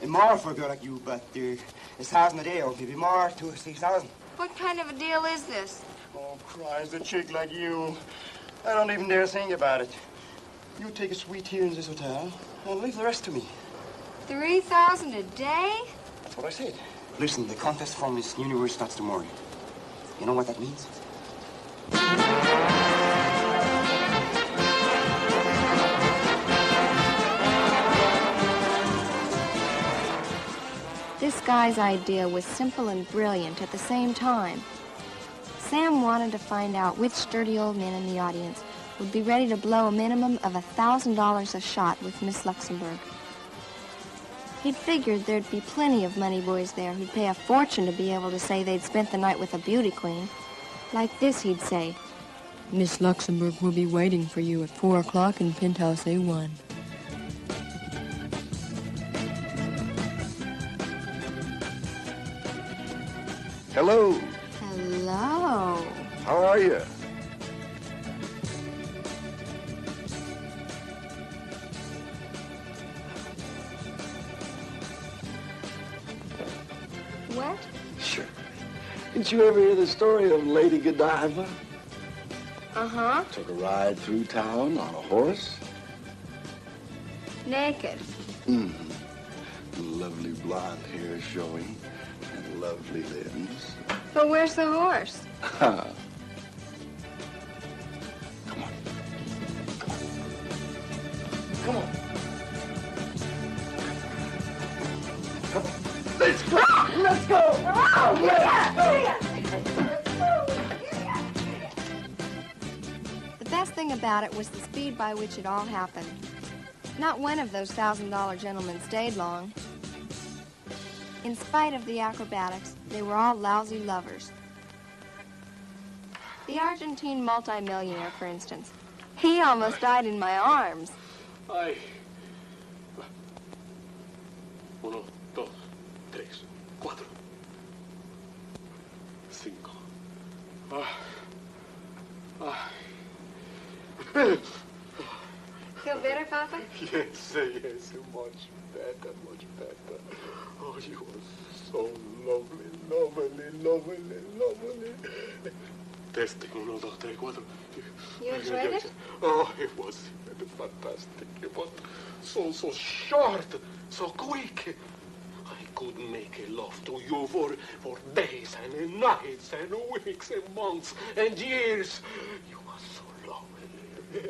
more for a girl like you, but 1,000 a day, or maybe more to 6,000. What kind of a deal is this? Oh, Christ, a chick like you. I don't even dare think about it. You take a suite here in this hotel, and leave the rest to me. 3,000 a day? That's what I said. Listen, the contest for Miss Universe starts tomorrow. You know what that means? This guy's idea was simple and brilliant at the same time. Sam wanted to find out which sturdy old men in the audience would be ready to blow a minimum of $1,000 a shot with Miss Luxembourg. He'd figured there'd be plenty of money boys there who'd pay a fortune to be able to say they'd spent the night with a beauty queen. Like this, he'd say, "Miss Luxembourg will be waiting for you at 4 o'clock in penthouse A1. Hello. Hello. How are you? What? Sure. Didn't you ever hear the story of Lady Godiva? Uh-huh. Took a ride through town on a horse. Naked. Mm-hmm. Lovely blonde hair showing and lovely limbs. But where's the horse? Come on. Come on. Let's go! Let's go! Oh, yeah! The best thing about it was the speed by which it all happened. Not one of those $1,000 gentlemen stayed long. In spite of the acrobatics, they were all lousy lovers. The Argentine multimillionaire, for instance. He almost died in my arms. Ay. 1, 2, 3, 4, 5. Feel better, Papa? Yes, much better. Oh, you were so lovely. Testing, 1, 2, 3, 4. You enjoyed it? Oh, it was fantastic. It was so short, so quick. I could make love to you for days and nights and weeks and months and years. You are so lovely.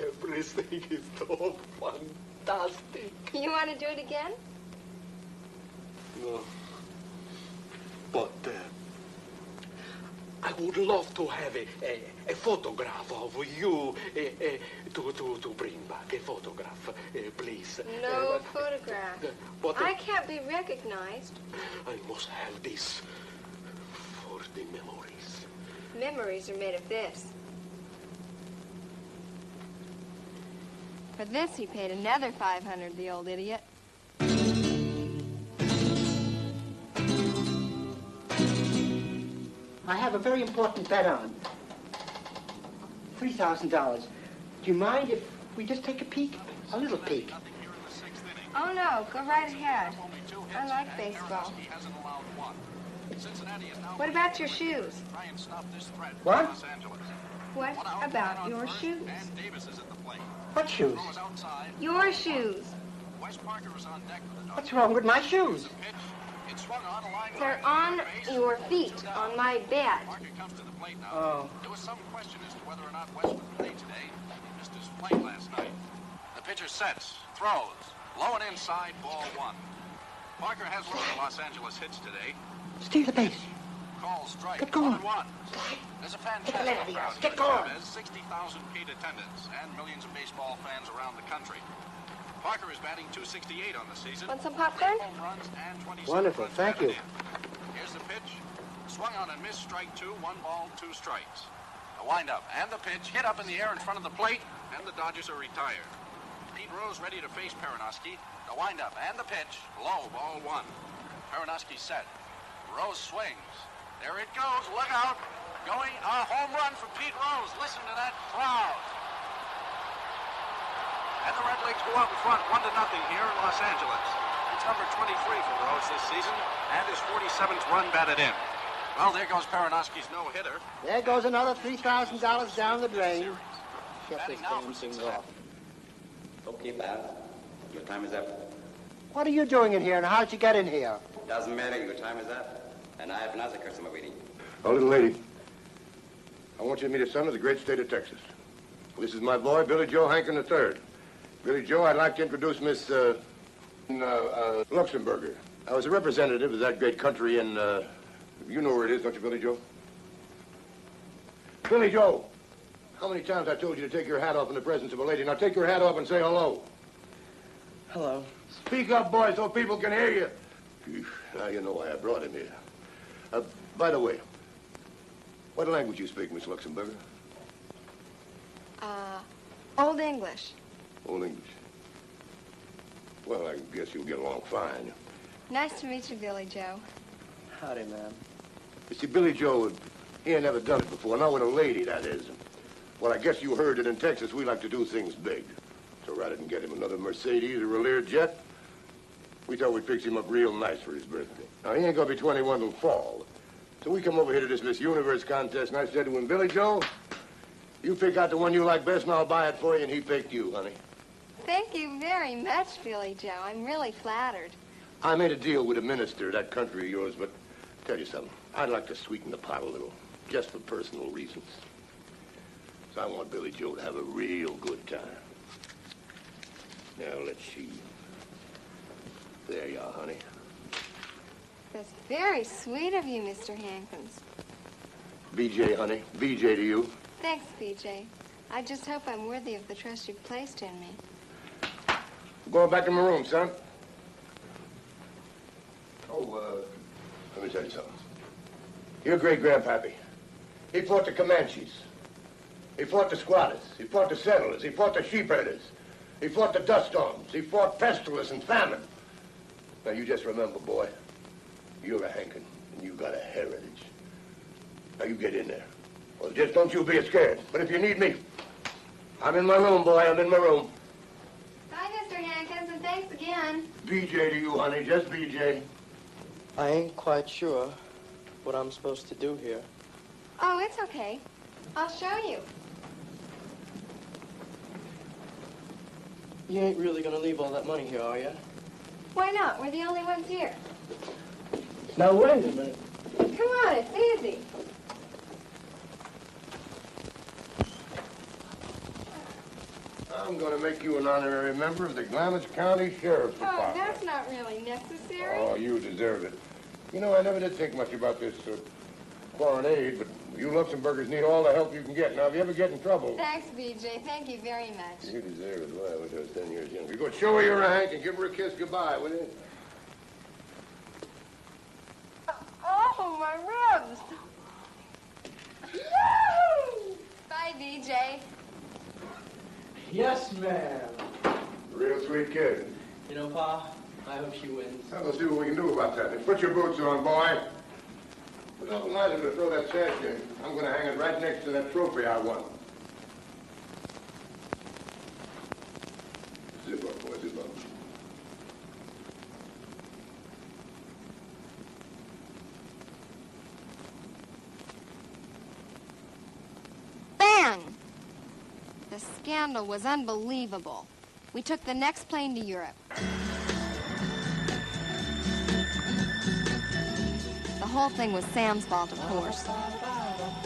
Everything is so fantastic. You want to do it again? No. But I would love to have a photograph of you to bring back a photograph, please. No photograph. But I can't be recognized. I must have this for the memories. Memories are made of this. For this, he paid another $500, the old idiot. I have a very important bet on. $3,000. Do you mind if we just take a peek? A little peek. Oh, no. Go right ahead. I like baseball. What about your shoes? What? What about your shoes? What shoes? Your shoes. What's wrong with my shoes? They're on your feet, on my bed. Oh. There was some question as to whether or not West would play today. He missed his flight last night. The pitcher sets, throws, low and inside, ball one. Parker has one of the Los Angeles hits today. Steal the base. Call strike. Get going. 1-1. There's a fantastic crowd. Get going. There's 60,000 paid attendants and millions of baseball fans around the country. Parker is batting .268 on the season. Want some popcorn? Home runs and 27 Wonderful, runs thank batted you. in. Here's the pitch. Swung on and missed, strike two, 1 ball, 2 strikes. The windup and the pitch hit up in the air in front of the plate, and the Dodgers are retired. Pete Rose ready to face Perinoski. The windup and the pitch, low, ball 1. Perinoski set. Rose swings. There it goes, look out. Going a home run for Pete Rose. Listen to that crowd. And the Red Legs go out in front, 1-0 here in Los Angeles. It's number 23 for Rose this season, and his 47th run batted in. Well, there goes Perinoski's no-hitter. There goes another $3,000 down the drain. Shut this damn thing off. Okay, pal. Your time is up. What are you doing in here, and how'd you get in here? Doesn't matter. Your time is up. And I have another customer waiting. Oh, little lady, I want you to meet a son of the great state of Texas. This is my boy, Billy Joe Hankin III. Billy Joe, I'd like to introduce Miss Luxemburger. I was a representative of that great country in, you know where it is, don't you, Billy Joe? Billy Joe, how many times I told you to take your hat off in the presence of a lady? Now take your hat off and say hello. Hello. Speak up, boy, so people can hear you. Now you know why I brought him here. By the way, what language you speak, Miss Luxemburger? Old English. Old English. Well, I guess you'll get along fine. Nice to meet you, Billy Joe. Howdy, ma'am. You see, Billy Joe, he ain't never done it before. Not with a lady, that is. Well, I guess you heard that in Texas we like to do things big. So rather than get him another Mercedes or a Learjet, we thought we'd fix him up real nice for his birthday. Now, he ain't gonna be 21 till fall. So we come over here to this Miss Universe contest, and I said to him, Billy Joe, you pick out the one you like best, and I'll buy it for you, and he picked you, honey. Thank you very much, Billy Joe. I'm really flattered. I made a deal with a minister of that country of yours, but I'll tell you something. I'd like to sweeten the pot a little, just for personal reasons. So I want Billy Joe to have a real good time. Now, let's see. There you are, honey. That's very sweet of you, Mr. Hankins. BJ, honey. BJ to you. Thanks, BJ. I just hope I'm worthy of the trust you've placed in me. I'm going back to my room, son. Oh, let me tell you something. Your great-grandpappy, he fought the Comanches. He fought the squatters. He fought the settlers. He fought the sheep herders. He fought the dust storms. He fought pestilence and famine. Now, you just remember, boy, you're a Hankin, and you got a heritage. Now, you get in there. Well, just don't you be scared. But if you need me, I'm in my room, boy. I'm in my room. Bye, Mr. Hankins, and thanks again. BJ to you, honey. Just BJ. I ain't quite sure what I'm supposed to do here. Oh, it's okay. I'll show you. You ain't really gonna leave all that money here, are you? Why not? We're the only ones here. Now, wait a minute. Come on, it's easy. I'm going to make you an honorary member of the Glamis County Sheriff's Oh, Department. that's not really necessary. Oh, you deserve it. You know, I never did think much about this foreign aid, but you Luxembourgers need all the help you can get. Now, if you ever get in trouble... Thanks, BJ. Thank you very much. You deserve it. Well, I wish I was 10 years younger. Go show her your Hank and give her a kiss goodbye, will you? Oh, my ribs. Bye, BJ. Yes, ma'am. Real sweet kid. You know, Pa, I hope she wins. Well, we'll see what we can do about that. Now, put your boots on, boy. But don't remind him to throw that sash in. I'm going to hang it right next to that trophy I won. Zip up, boy, zip up. Bang! The scandal was unbelievable. We took the next plane to Europe. The whole thing was Sam's fault, of course.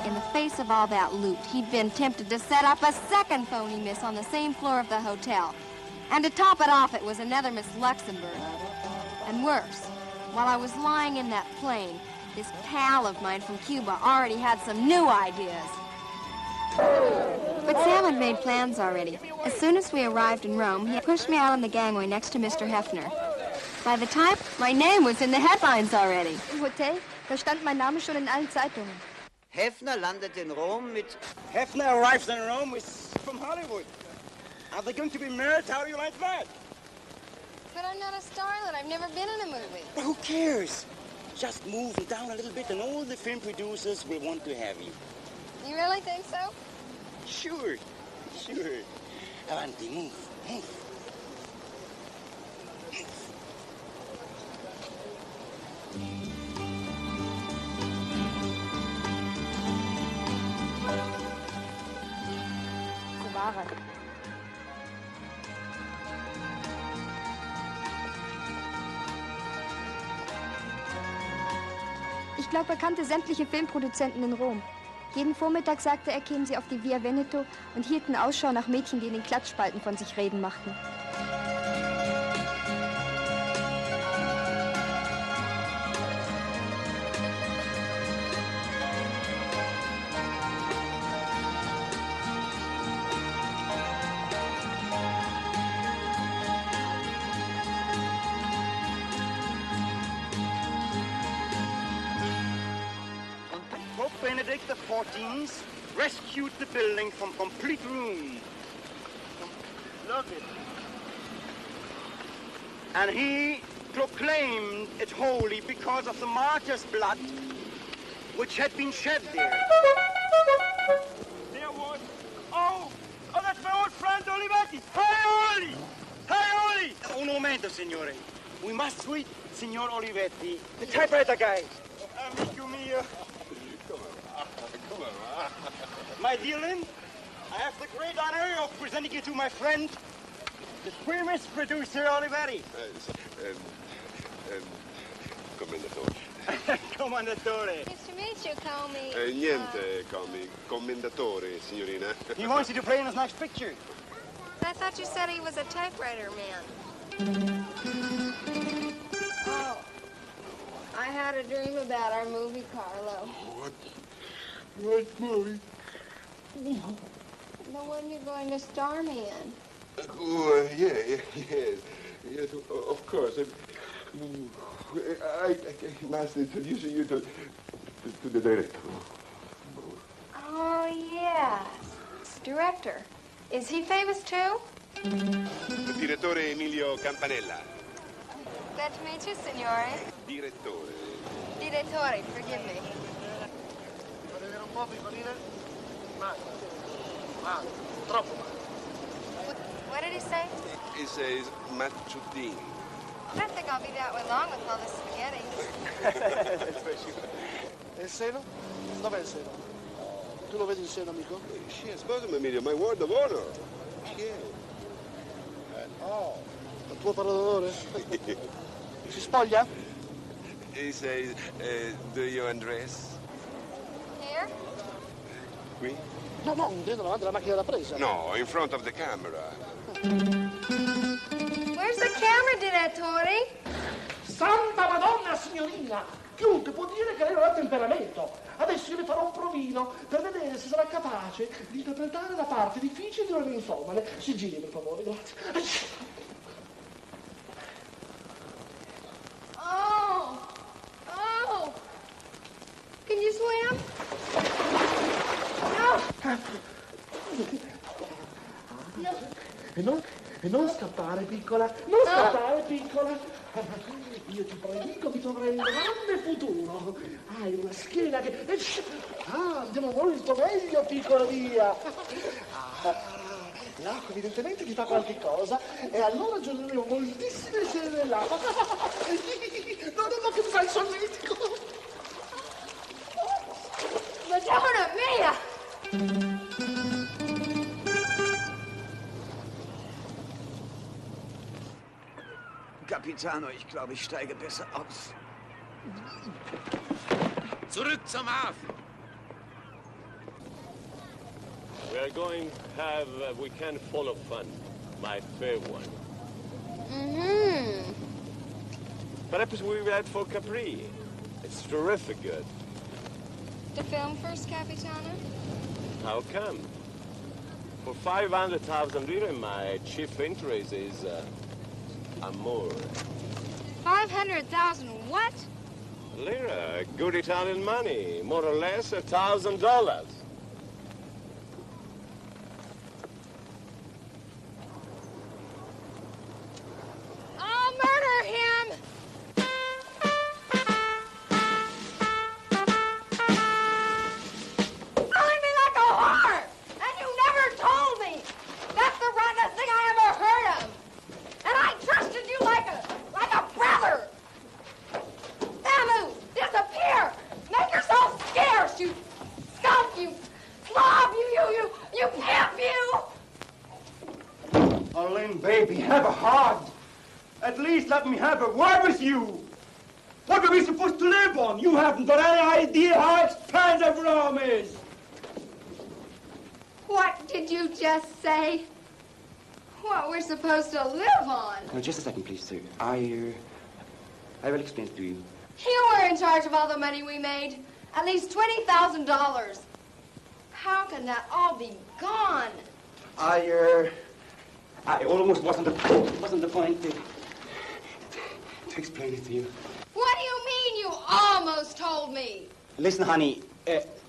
In the face of all that loot, he'd been tempted to set up a second phony miss on the same floor of the hotel. And to top it off, it was another Miss Luxembourg. And worse, while I was lying in that plane, this pal of mine from Cuba already had some new ideas. But Sam had made plans already. As soon as we arrived in Rome, he pushed me out on the gangway next to Mr. Hefner. By the time, my name was in the headlines already. Im Hotel, da stand mein Name schon in allen Zeitungen. Hefner landet in Rom mit... Hefner arrives in Rome from Hollywood. Are they going to be married? How do you like that? But I'm not a starlet. I've never been in a movie. Who cares? Just move it down a little bit and all the film producers will want to have you. You really think so? Sure. Avanti, move. So war er. Ich glaube, er kannte sämtliche Filmproduzenten in Rom. Jeden Vormittag sagte er, kämen sie auf die Via Veneto und hielten Ausschau nach Mädchen, die in den Klatschspalten von sich reden machten. Benedict XIV rescued the building from complete ruin. Look it. And he proclaimed it holy because of the martyr's blood which had been shed there. There was... Oh, that's my old friend Olivetti. Hey, Oli! Un momento, signore. We must greet Signor Olivetti, the typewriter guy. Amico mio. My dear Lynn, I have the great honor of presenting you to my friend, the famous producer Olivetti. Commendatore. Commendatore. Nice to meet you, call me. Niente, call me commendatore, signorina. He wants you to play in his next picture. I thought you said he was a typewriter man. Oh, I had a dream about our movie, Carlo. What movie? The one you're going to star me in. Oh, yes, of course. I must introduce you to the director. Oh, yes. Director. Is he famous, too? Direttore Emilio Campanella. Glad to meet you, signore. Direttore. Direttore, forgive me. What did he say? He says Maciuddini. I don't think I'll be that way long with all this spaghetti. E il seno? Dov'è il seno? Tu lo vedi il seno, amico? Sposami, Emilio, my word of honor. Oh, il tuo parola d'onore? Si spoglia? He says, do you undress? Here? Qui? No, dentro davanti alla macchina da presa. No, in front of the camera. Where's the camera, Direttore? Santa Madonna signorina! Chiunque può dire che lei non ha temperamento. Adesso io le farò un provino per vedere se sarà capace di interpretare la parte difficile di una ninfomane. Si giri, per favore, grazie. Oh! Can you swim? No. E non scappare, piccola. Non scappare, piccola. Io ti predico che tu avrai un grande futuro. Hai una schiena che... andiamo molto meglio, piccola mia. L'acqua evidentemente ti fa qualche cosa e allora aggiungeremo moltissime scene nell'acqua. No, che mi fai il solletico. Madonna mia! Capitano, ich glaube, ich steige besser aus. Zurück zum Hafen! We are going to have a weekend full of fun. My fair one. Mm-hmm. Perhaps we will head for Capri. It's terrific good. The film first, Capitano? How come? For 500,000 lira, my chief interest is amore. 500,000 what? Lira, good Italian money. More or less $1,000. I'll murder him! Calling me like a whore! And you never told me! That's the rottest thing I ever heard of! And I trusted you like a brother! Samu, disappear! Make yourself scarce, you skunk, you slob, you pimp, you! Oh, Lynn, baby, have a heart. At least let me have a word with you. What are we supposed to live on? You haven't got any idea how expensive Rome is. What did you just say? What we're supposed to live on? No, just a second, please, sir. I will explain it to you. You were in charge of all the money we made. At least $20,000. How can that all be gone? I almost wasn't the point to explain it to you. What do you mean you almost told me? Listen, honey,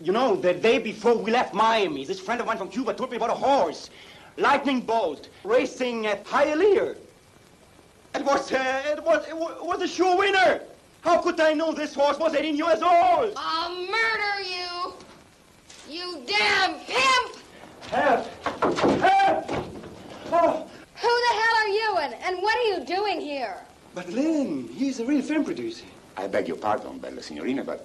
you know, the day before we left Miami, this friend of mine from Cuba told me about a horse, lightning bolt, racing at Hialeah. It was a sure winner. How could I know this horse was 18 years old? I'll murder you! You damn pimp! Help! Help! Oh. Who the hell are you and what are you doing here? But Lynn, he's a real film producer. I beg your pardon, bella signorina, but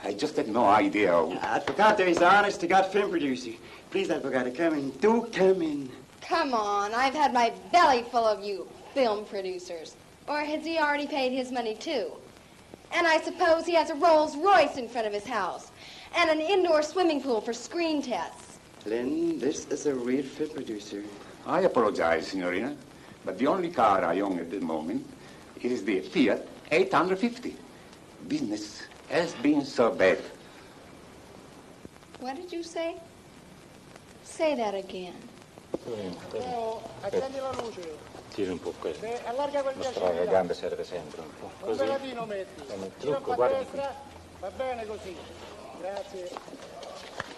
I just had no idea. Advocato is honest to God film producer. Please, Advocato, come in. Do come in. Come on, I've had my belly full of you film producers. Or has he already paid his money too? And I suppose he has a Rolls Royce in front of his house and an indoor swimming pool for screen tests. Lynn, this is a real film producer. I apologize, signorina, but the only car I own at the moment is the Fiat 850. Business has been so bad. What did you say? Say that again. Accendi la luce. Tira un po' questo. Allarga quel Mostrare le gambe serve sempre un po'. Un Così. pelatino metti. Il Gira trucco, a guarda qui. destra. Va bene così. Grazie.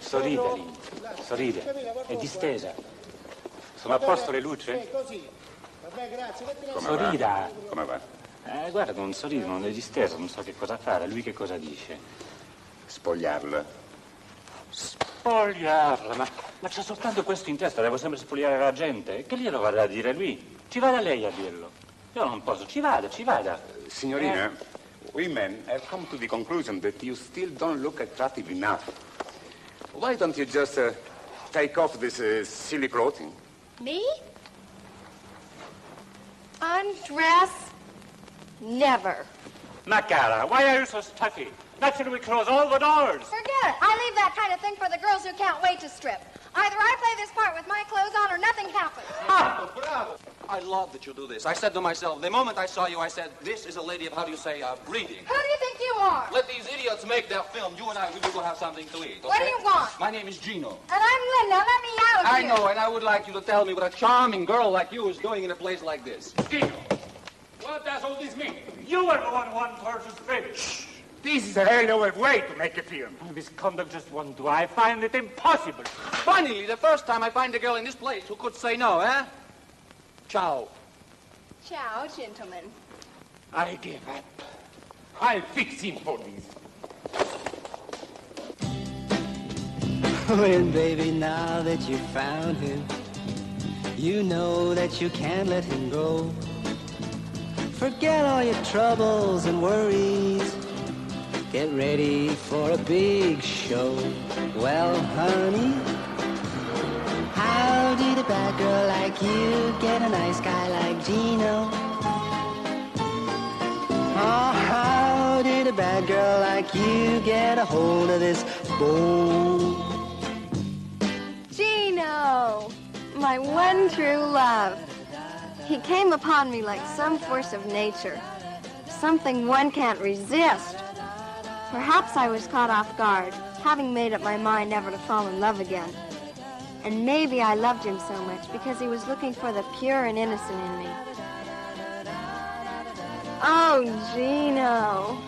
Sorride, Lynn. Sorride. È distesa. Sono a posto le luci? Sì, così. Vabbè, grazie. Sorrida. Come va? Guarda, con un sorriso non è disteso, non so che cosa fare. Lui che cosa dice? Spogliarla. Spogliarla? Ma c'è soltanto questo in testa, devo sempre spogliare la gente. Che glielo vada a dire lui? Ci vada lei a dirlo. Io non posso, ci vada. Signorina, we men have come to the conclusion that you still don't look attractive enough. Why don't you just take off this silly clothing? Me? Undress? Never. Ma cara, why are you so stuffy? Not should we close all the doors? Forget it. I leave that kind of thing for the girls who can't wait to strip. Either I play this part with my clothes on or nothing happens. Bravo! I love that you do this. I said to myself, the moment I saw you, I said, this is a lady of, how do you say, breeding. Who do you think you are? Let these idiots make their film. You and I, we will go have something to eat, okay? What do you want? My name is Gino. And I'm Lynn. Now let me out I here. know, and I would like you to tell me what a charming girl like you is doing in a place like this. Gino, what does all this mean? You were the one who wanted her to scream. This is a hell of a way to make a film. This conduct just won't do. I find it impossible. Finally, the first time I find a girl in this place who could say no, eh? Ciao. Ciao, gentlemen. I give up. I'll fix him for this. Well, baby, now that you found him, you know that you can't let him go. Forget all your troubles and worries. Get ready for a big show. Well, honey, how did a bad girl like you get a nice guy like Gino? Oh, how did a bad girl like you get a hold of this bowl? Gino, my one true love. He came upon me like some force of nature, something one can't resist. Perhaps I was caught off guard, having made up my mind never to fall in love again. And maybe I loved him so much because he was looking for the pure and innocent in me. Oh, Gino.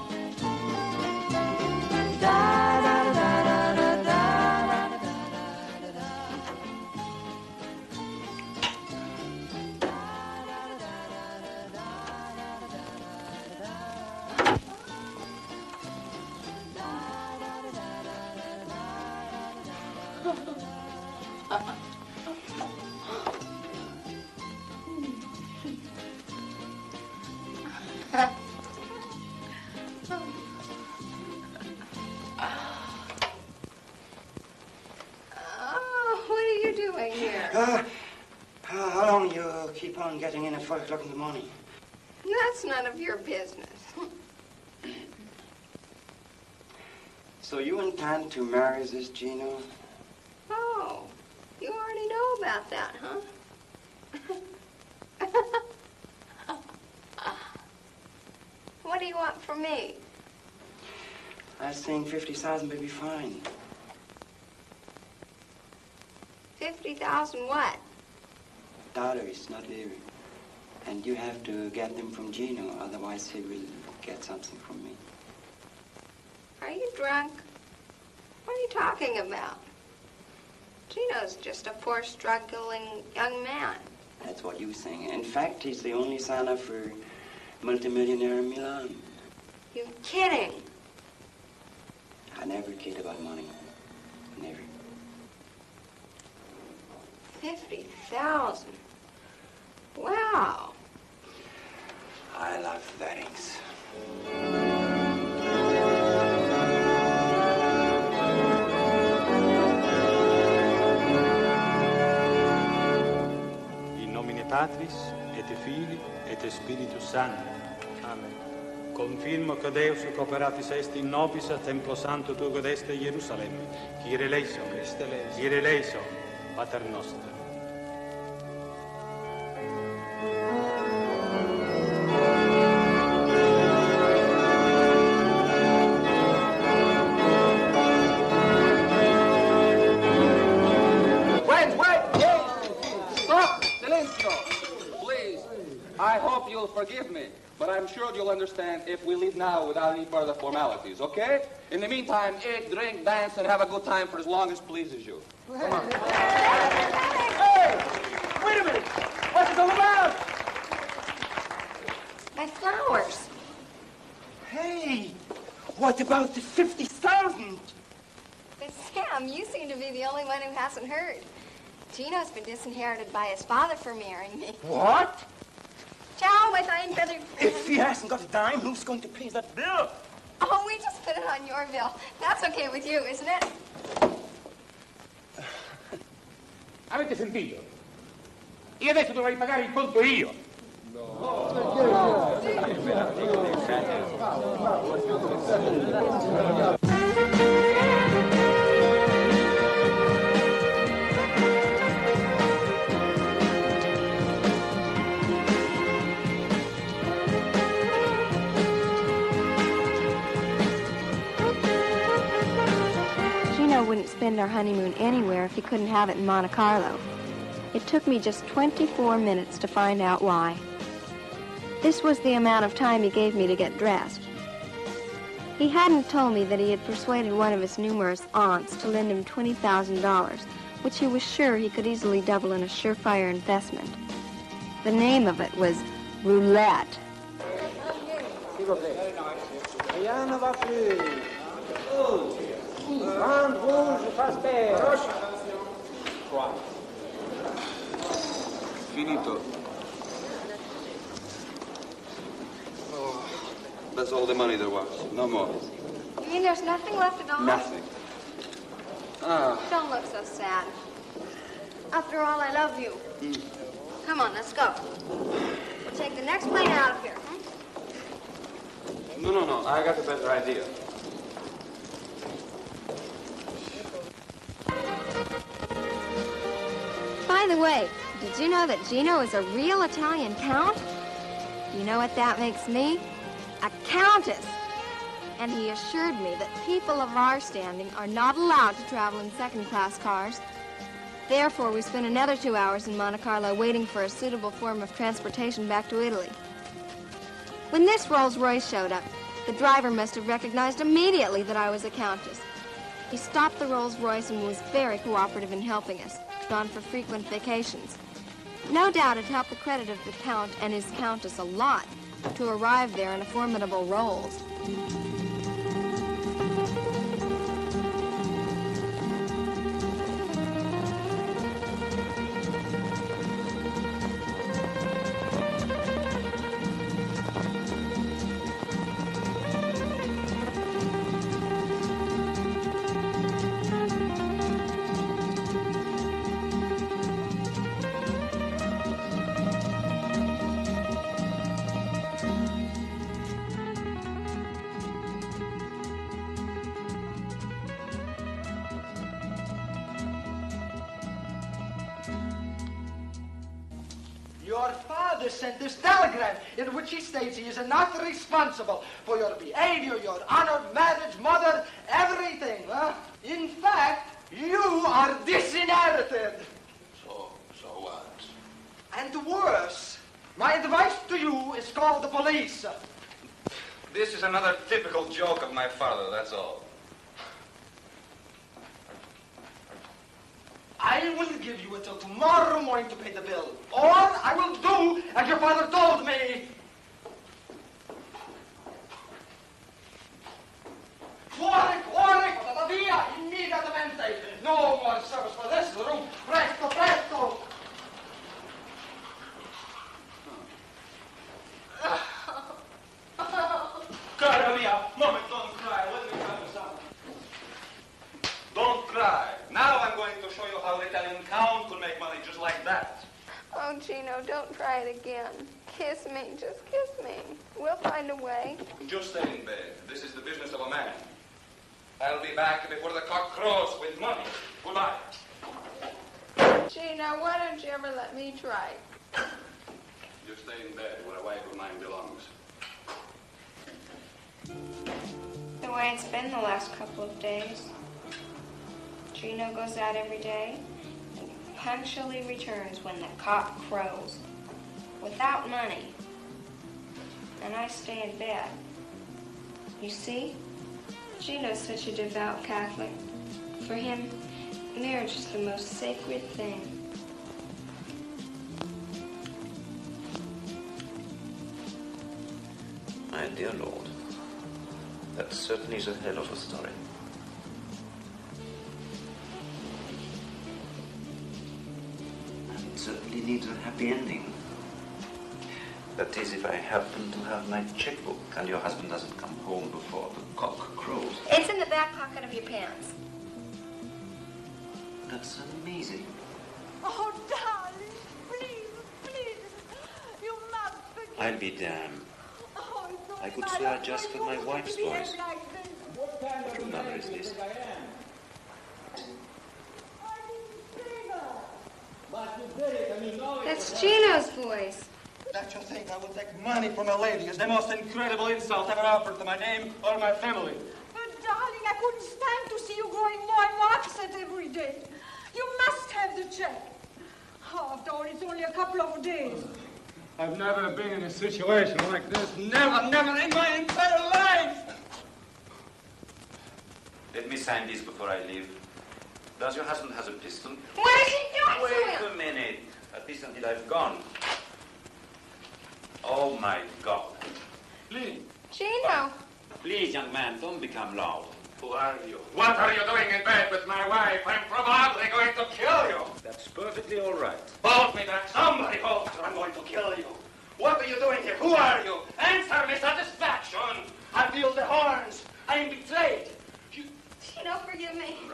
How long you keep on getting in at 4 o'clock in the morning? That's none of your business. So you intend to marry this Gino? Oh, you already know about that, huh? What do you want from me? I think 50,000 may be fine. 50,000 what? Dollars, not lira. And you have to get them from Gino, otherwise he will get something from me. Are you drunk? What are you talking about? Gino's just a poor, struggling young man. That's what you think. In fact, he's the only son of a multimillionaire in Milan. You're kidding. I never kid about money. Never. 50,000. Wow. I love weddings. In nomine Patris, et Filii, et Spiritus Sancti. Amen. Confirmo che Deus cooperatis est in nobis a templo santo tuo godeste Jerusalem. Kyrie eleison, Kyrie eleison, Pater noster. I hope you'll forgive me, but I'm sure you'll understand if we leave now without any further formalities, okay? In the meantime, eat, drink, dance, and have a good time for as long as pleases you. Come on. Hey! Wait a minute! What's this all about? My flowers. Hey! What about the 50,000? But Sam, you seem to be the only one who hasn't heard. Gino's been disinherited by his father for marrying me. What? Ciao, my fine feather. If he hasn't got a dime, who's going to pay that bill? Oh, we just put it on your bill. That's okay with you, isn't it? Avete sentito? Io adesso dovrei pagare il conto io. spend our honeymoon anywhere if he couldn't have it in Monte Carlo. It took me just 24 minutes to find out why. This was the amount of time he gave me to get dressed. He hadn't told me that he had persuaded one of his numerous aunts to lend him $20,000, which he was sure he could easily double in a surefire investment. The name of it was roulette. S'il vous plaît. Rien ne va plus. Grande rouge, face vert. Finito. Oh, that's all the money there was. No more. You mean there's nothing left at all? Nothing. Ah. Don't look so sad. After all, I love you. Come on, let's go. We'll take the next plane out of here. No. I got a better idea. By the way, did you know that Gino is a real Italian count? Do you know what that makes me? A countess. And he assured me that people of our standing are not allowed to travel in second-class cars. Therefore, we spent another 2 hours in Monte Carlo waiting for a suitable form of transportation back to Italy. When this Rolls-Royce showed up, the driver must have recognized immediately that I was a countess. He stopped the Rolls-Royce and was very cooperative in helping us, gone for frequent vacations. No doubt it helped the credit of the Count and his Countess a lot to arrive there in a formidable Rolls. Your father sent this telegram in which he states he is not responsible for your behavior, your honor, marriage, mother, everything. Huh? In fact, you are disinherited. So what? And worse, my advice to you is call the police. This is another typical joke of my father, that's all. I will give you until tomorrow morning to pay the bill. Or I will do as your father told me. Fuori, via, immediatamente. No more service for this room. Presto. Cara mia, moment, don't cry. Let me tell you something. Don't cry. Now I'm going to show you how the Italian count could make money just like that. Oh, Gino, don't try it again. Kiss me, just kiss me. We'll find a way. Just stay in bed. This is the business of a man. I'll be back before the cock crows with money. Goodbye. Gino, why don't you ever let me try? Just stay in bed where a wife of mine belongs. The way it's been the last couple of days. Gino goes out every day and punctually returns when the cock crows, without money. And I stay in bed. You see? Gino's such a devout Catholic. For him, marriage is the most sacred thing. My dear Lord, that certainly is a hell of a story. Certainly needs a happy ending. That is, if I happen to have my checkbook and your husband doesn't come home before the cock crows. It's in the back pocket of your pants. That's amazing. Oh, darling, please. You must forgive me. I'll be damned. Oh, so I could sad. swear just for my wife's Behave voice. like this. What your mother is this? That's Gino's voice. That you think I would take money from a lady is the most incredible insult ever offered to my name or my family. But darling, I couldn't stand to see you growing more and more upset every day. You must have the check. Oh, after all, it's only a couple of days. I've never been in a situation like this. Never in my entire life! Let me sign this before I leave. Does your husband have a pistol? What is he doing? Wait a minute. At least until I've gone. Oh, my God. Lynn. Gino. Please, young man, don't become loud. Who are you? What are you doing in bed with my wife? I'm probably going to kill you. That's perfectly all right. Hold me back. Somebody hold me, or I'm going to kill you. What are you doing here? Who are you? Answer me satisfaction. I feel the horns. I am betrayed. Gino, forgive me. All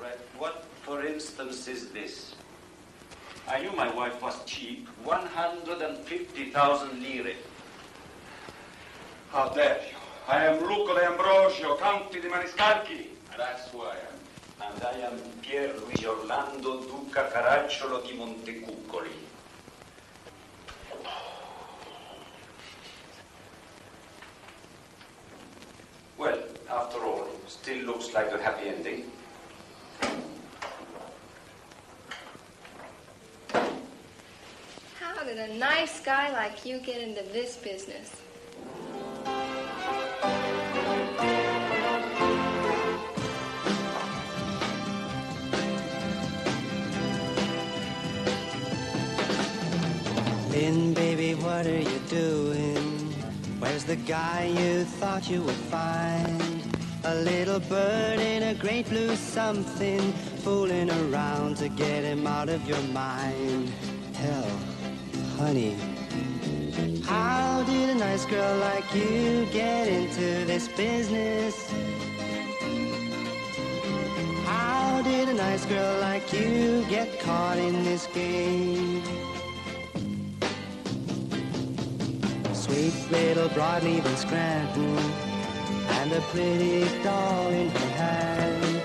right. What, for instance, is this? I knew my wife was cheap. 150,000 lire. How dare you? I am Luca de Ambrosio, Conte di Maniscalchi. That's who I am. And I am Pier Luigi Orlando Duca Caracciolo di Montecuccoli. Well, after all, still looks like a happy ending. How did a nice guy like you get into this business? Lynn, baby, what are you doing? Where's the guy you thought you would find? A little bird in a great blue something, fooling around to get him out of your mind. Hell, honey, how did a nice girl like you get into this business? How did a nice girl like you get caught in this game? Sweet little broadleaf in Scranton, and a pretty doll in her hand,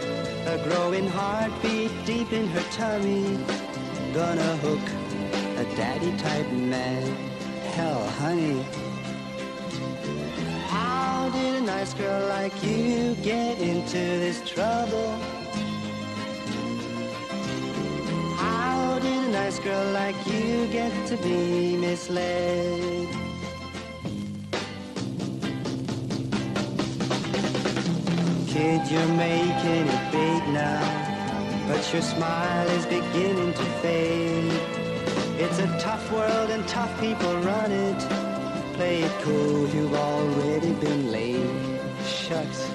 a growing heartbeat deep in her tummy, gonna hook a daddy-type man. Hell, honey, how did a nice girl like you get into this trouble? How did a nice girl like you get to be misled? Kid, you're making it big now, but your smile is beginning to fade. It's a tough world and tough people run it. Play it cool, you've already been laid. Shucks.